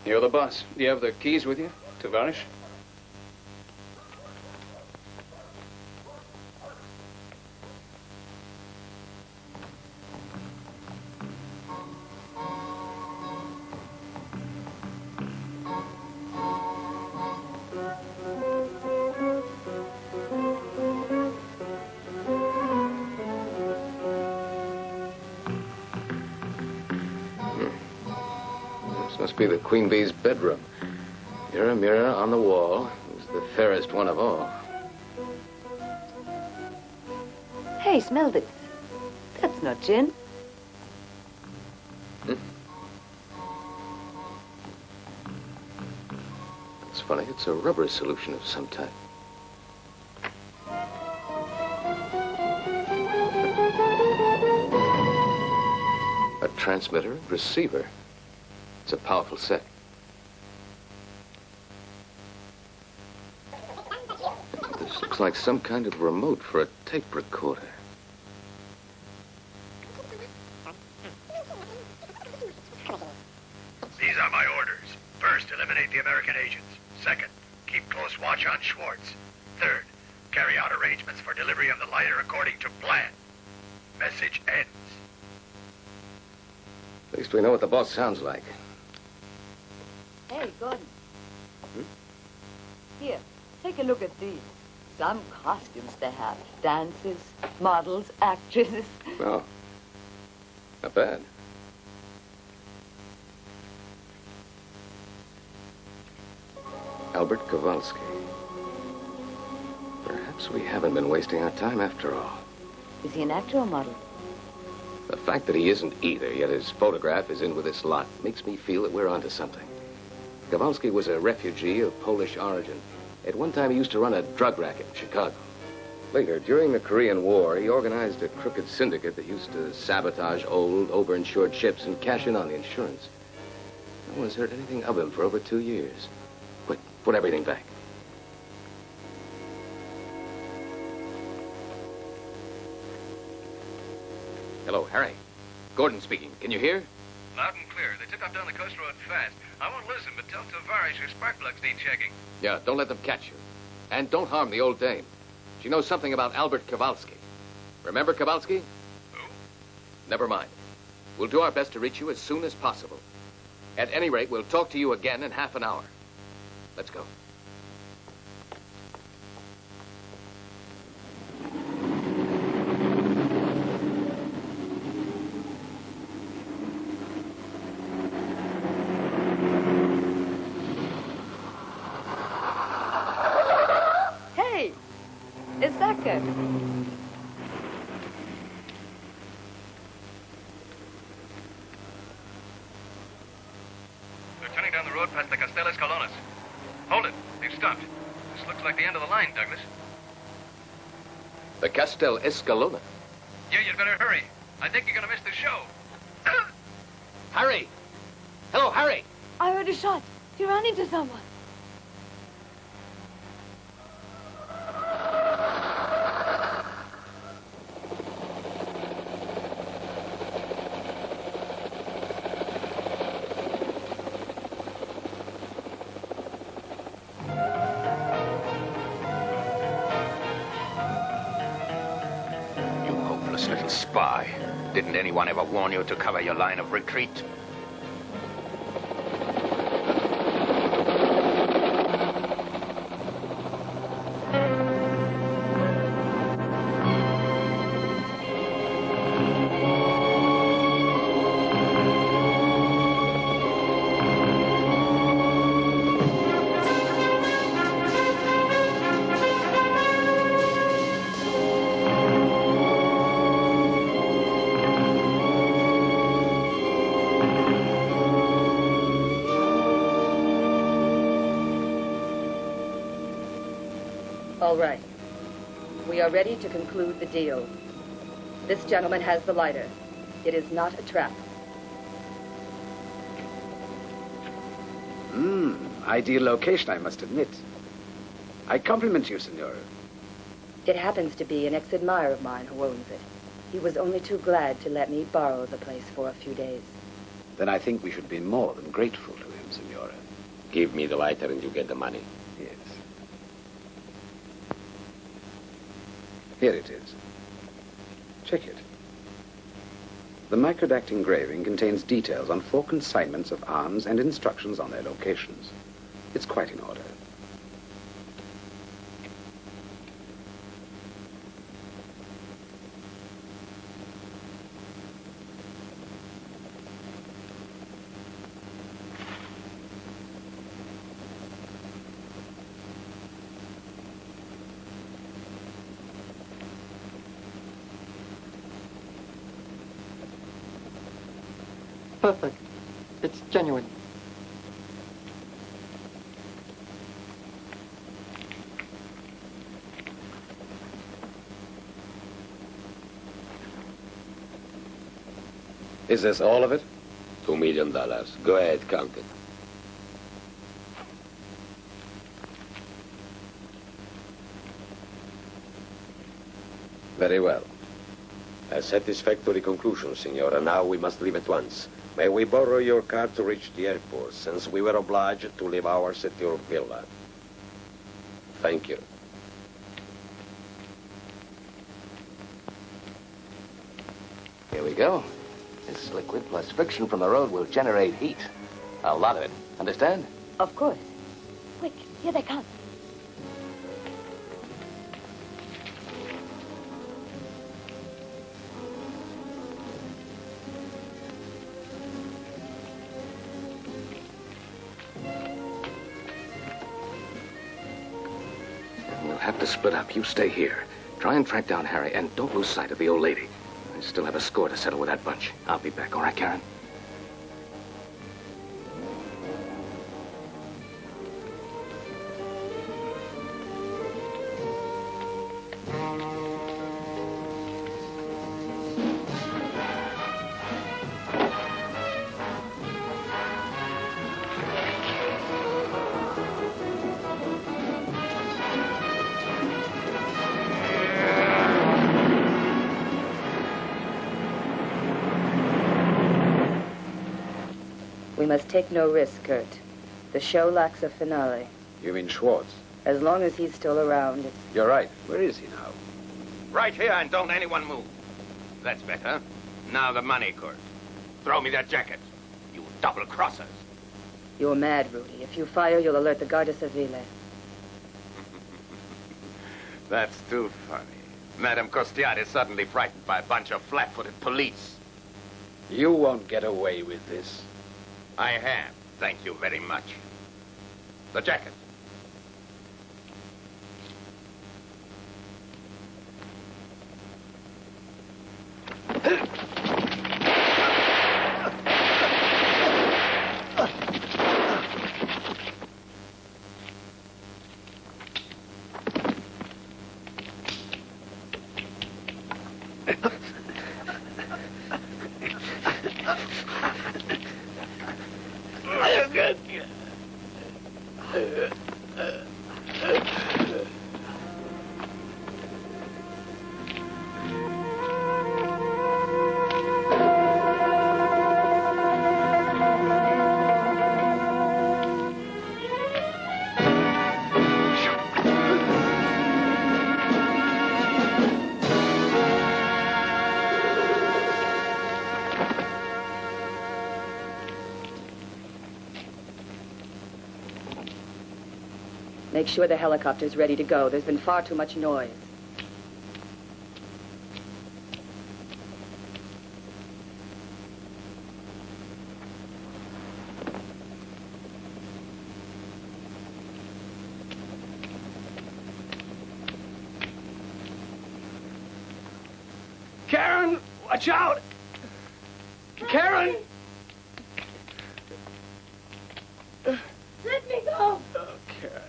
You're the boss. Do you have the keys with you to vanish? This must be the Queen Bee's bedroom. Mirror, mirror on the wall, who's the fairest one of all? Hey, smell this. That's not gin. It's funny, it's a rubber solution of some type. A transmitter, receiver. It's a powerful set. This looks like some kind of remote for a tape recorder. These are my orders. First, eliminate the American agents. Second, keep close watch on Schwartz. Third, carry out arrangements for delivery of the lighter according to plan. Message ends. At least we know what the boss sounds like. Hey, Gordon. Here, take a look at these. Some costumes they have. Dancers, models, actresses. Oh, not bad. Albert Kowalski. Perhaps we haven't been wasting our time after all. Is he an actor or model? The fact that he isn't either, yet his photograph is in with this lot, makes me feel that we're onto something. Kowalski was a refugee of Polish origin. At one time, he used to run a drug racket in Chicago. Later, during the Korean War, he organized a crooked syndicate that used to sabotage old, overinsured ships and cash in on the insurance. No one's heard anything of him for over 2 years. Quick, put everything back. Hello, Harry. Gordon speaking. Can you hear? Loud and clear. They took off down the coast road fast. I won't lose them, but tell Tavares your spark plugs need checking. Yeah, don't let them catch you. And don't harm the old dame. She knows something about Albert Kowalski. Remember Kowalski? Who? Never mind. We'll do our best to reach you as soon as possible. At any rate, we'll talk to you again in half an hour. Let's go. Hey, it's Zaka. They're turning down the road past the Castellas Colonas. Hold it. They've stopped. This looks like the end of the line, Douglas. The Castel Escalona. Yeah, you'd better hurry. I think you're going to miss the show. Harry! Hello, Harry! I heard a shot. He ran into someone. You hopeless little spy. Didn't anyone ever warn you to cover your line of retreat? All right. We are ready to conclude the deal. This gentleman has the lighter. It is not a trap. Ideal location, I must admit. I compliment you, Senora. It happens to be an ex-admirer of mine who owns it. He was only too glad to let me borrow the place for a few days. Then I think we should be more than grateful to him, Senora. Give me the lighter and you get the money. Yes. Here it is. Check it. The microdact engraving contains details on 4 consignments of arms and instructions on their locations. It's quite in order. Perfect. It's genuine. Is this all of it? $2 million. Go ahead, count it. Very well. A satisfactory conclusion, Senora. Now we must leave at once. May we borrow your car to reach the airport, since we were obliged to leave ours at your villa? Thank you. Here we go. This liquid plus friction from the road will generate heat. A lot of it. Understand? Of course. Quick, here they come. We'll have to split up. You stay here. Try and track down Harry, and don't lose sight of the old lady. I still have a score to settle with that bunch. I'll be back, all right, Karen? We must take no risk, Kurt. The show lacks a finale. You mean Schwartz? As long as he's still around, it's... You're right. Where is he now? Right here, and don't anyone move. That's better. Now the money, Kurt. Throw me that jacket. You double-crossers. You're mad, Rudy. If you fire, you'll alert the Guardia Civile. That's too funny. Madame Costiard is suddenly frightened by a bunch of flat-footed police. You won't get away with this. I have. Thank you very much. The jacket. Make sure the helicopter's ready to go. There's been far too much noise. Karen, watch out! Karen! Let me go. Oh, Karen.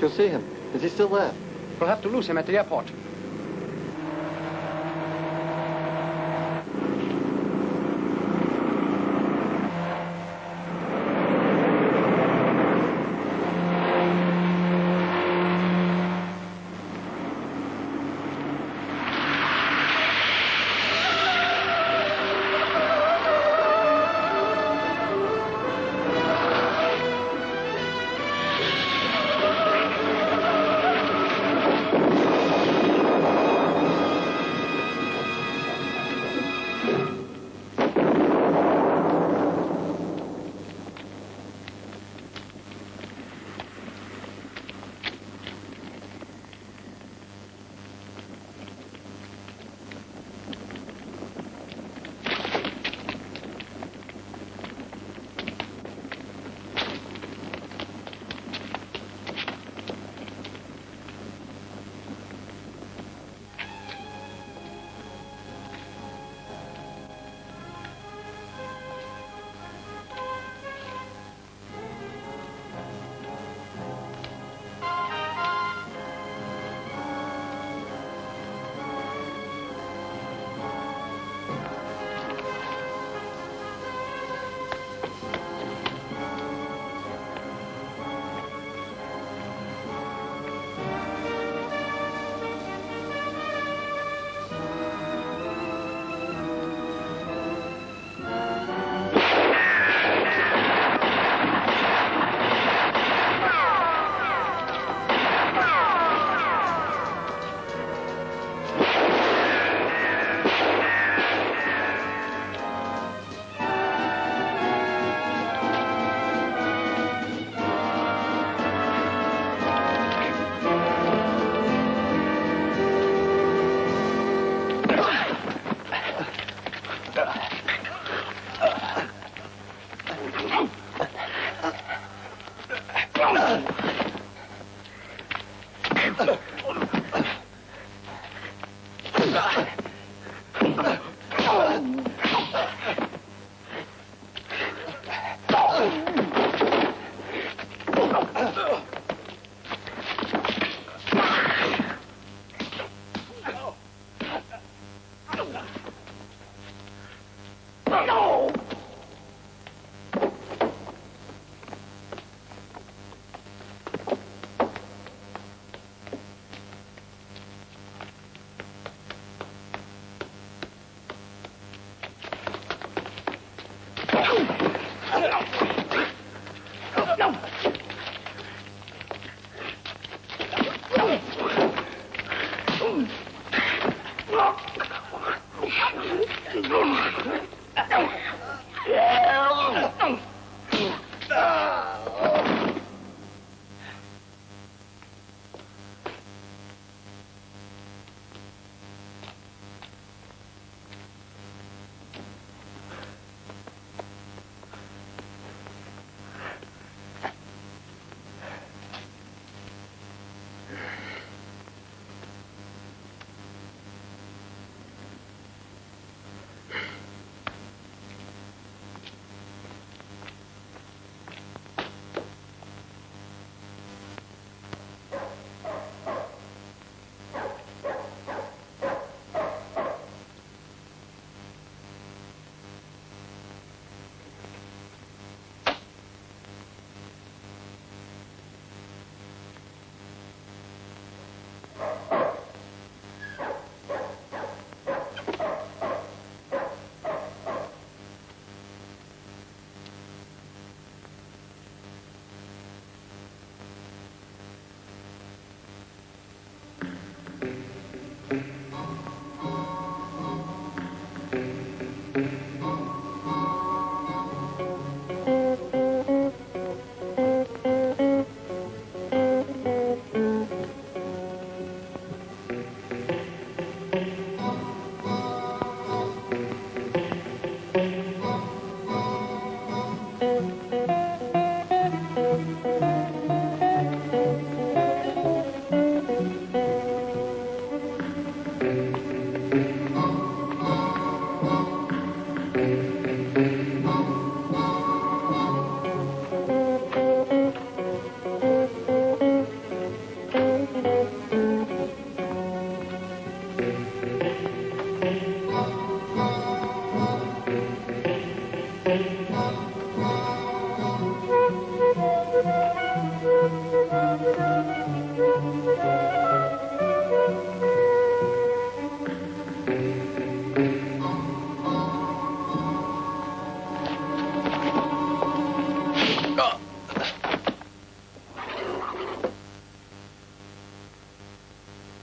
You'll see him. Is he still there? We'll have to lose him at the airport.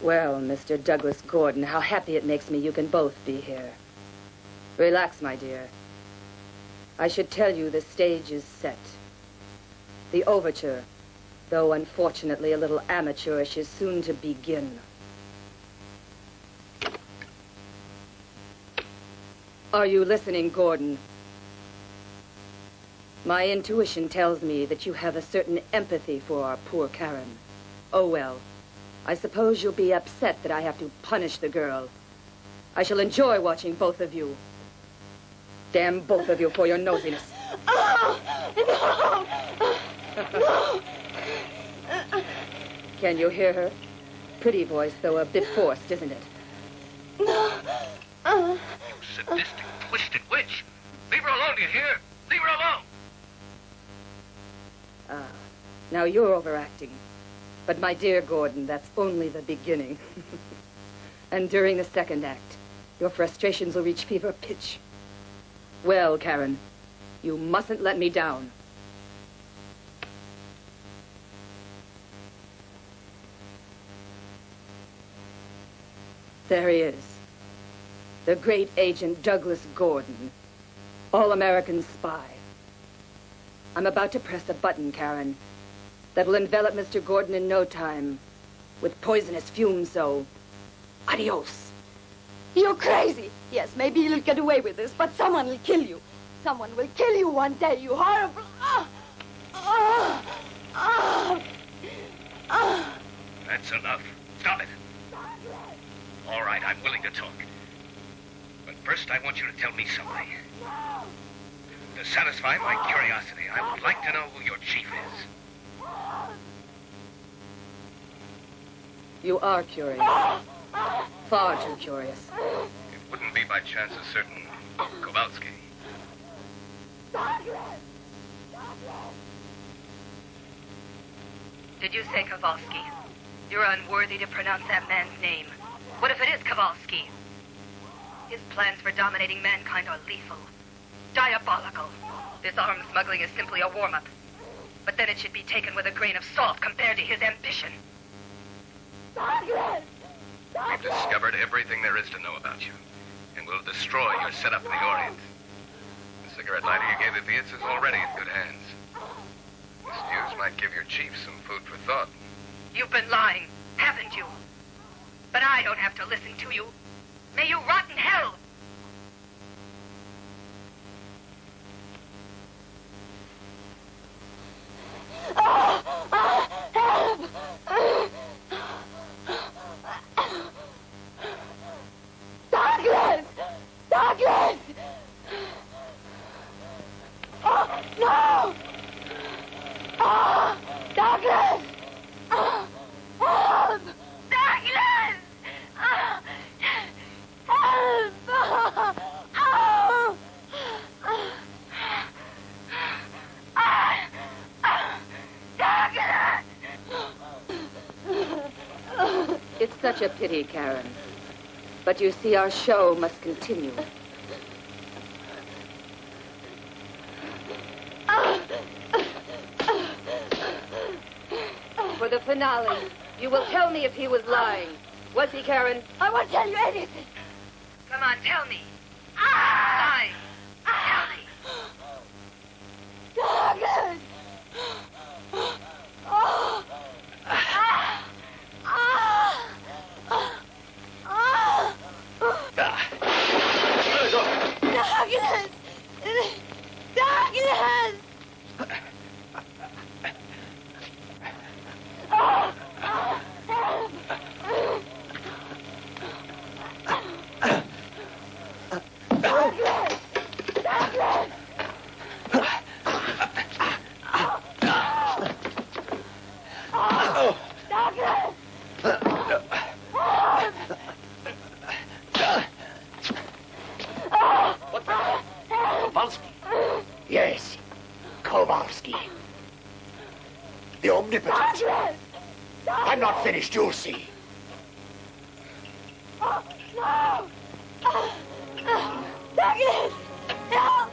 Well, Mr. Douglas Gordon, how happy it makes me you can both be here. Relax, my dear. I should tell you the stage is set. The overture, though unfortunately a little amateurish, is soon to begin. Are you listening, Gordon? My intuition tells me that you have a certain empathy for our poor Karen. Oh, well. I suppose you'll be upset that I have to punish the girl. I shall enjoy watching both of you. Damn both of you for your nosiness. No! Can you hear her? Pretty voice, though a bit forced, isn't it? No! You sadistic, twisted witch! Leave her alone, do you hear? Leave her alone! Ah, now you're overacting. But my dear Gordon, that's only the beginning. And during the second act, your frustrations will reach fever pitch. Well, Karen, you mustn't let me down. There he is. The great agent Douglas Gordon, all-American spy. I'm about to press a button, Karen, that will envelop Mr. Gordon in no time with poisonous fumes, so adios. You're crazy. Yes, maybe you'll get away with this, but someone will kill you. Someone will kill you one day, you horrible... That's enough. Stop it. All right, I'm willing to talk. But first, I want you to tell me something. To satisfy my curiosity, I would like to know who your chief is. You are curious. Far too curious. It wouldn't be by chance a certain Kowalski. Did you say Kowalski? You're unworthy to pronounce that man's name. What if it is Kowalski? His plans for dominating mankind are lethal. Diabolical. This arms smuggling is simply a warm-up. But then it should be taken with a grain of salt compared to his ambition. We've discovered everything there is to know about you, and we'll destroy your setup in the Orient. The cigarette lighter you gave the Viets is already in good hands. This news might give your chief some food for thought. You've been lying, haven't you? But I don't have to listen to you. May you rot in hell! Help! Douglas! Douglas! Oh, no! Oh, Douglas! Oh, help! Douglas! Oh, help! Oh, Douglas! It's such a pity, Karen. But you see, our show must continue. For the finale, you will tell me if he was lying. Was he, Karen? I won't tell you anything. Come on, tell me. Lying. omnipotent. Douglas! I'm not finished, you'll see. Oh, no! Douglas! No!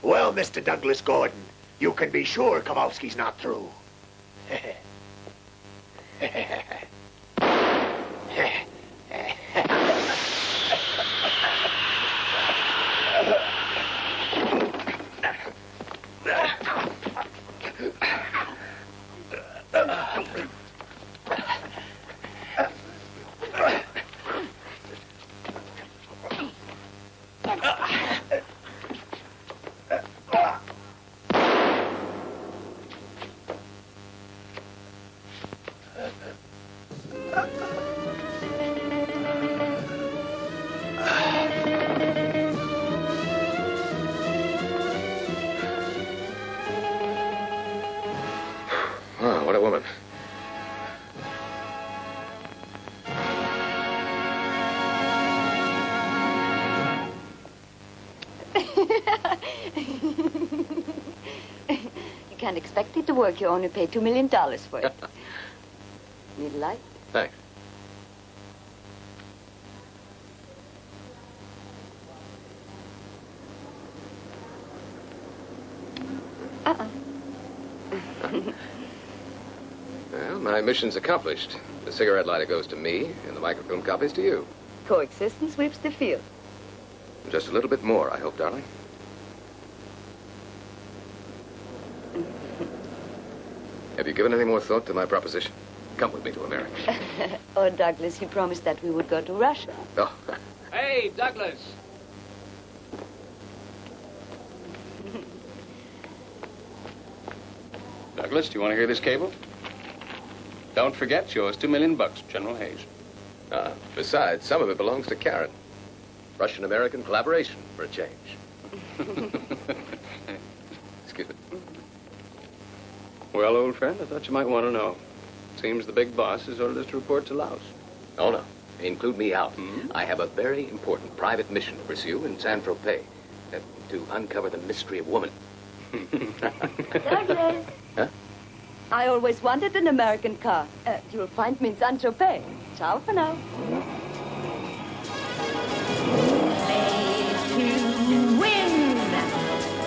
Well, Mr. Douglas Gordon, you can be sure Kowalski's not through. Oh, what a woman. You can't expect it to work. You only pay $2 million for it. Need a light? Thanks. Well, my mission's accomplished. The cigarette lighter goes to me, and the microfilm copies to you. Coexistence sweeps the field. Just a little bit more, I hope, darling. Have you given any more thought to my proposition? Come with me to America. Oh, Douglas, you promised that we would go to Russia. Oh, Hey, Douglas! Douglas, do you want to hear this cable? Don't forget, she owes $2 million, General Hayes. Besides, some of it belongs to Karen. Russian-American collaboration, for a change. Excuse me. Well, old friend, I thought you might want to know. Seems the big boss has ordered us to report to Laos. Oh, no. Include me out. I have a very important private mission to pursue in Saint-Tropez. To uncover the mystery of woman. Douglas! Huh? I always wanted an American car. You'll find me in Saint-Tropez. Ciao for now. To win.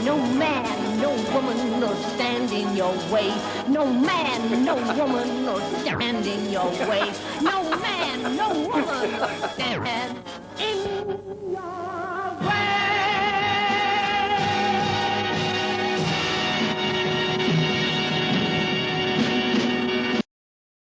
No man, no woman will stand in your way. No man, no woman will stand in your way. No man, no woman will stand in your way.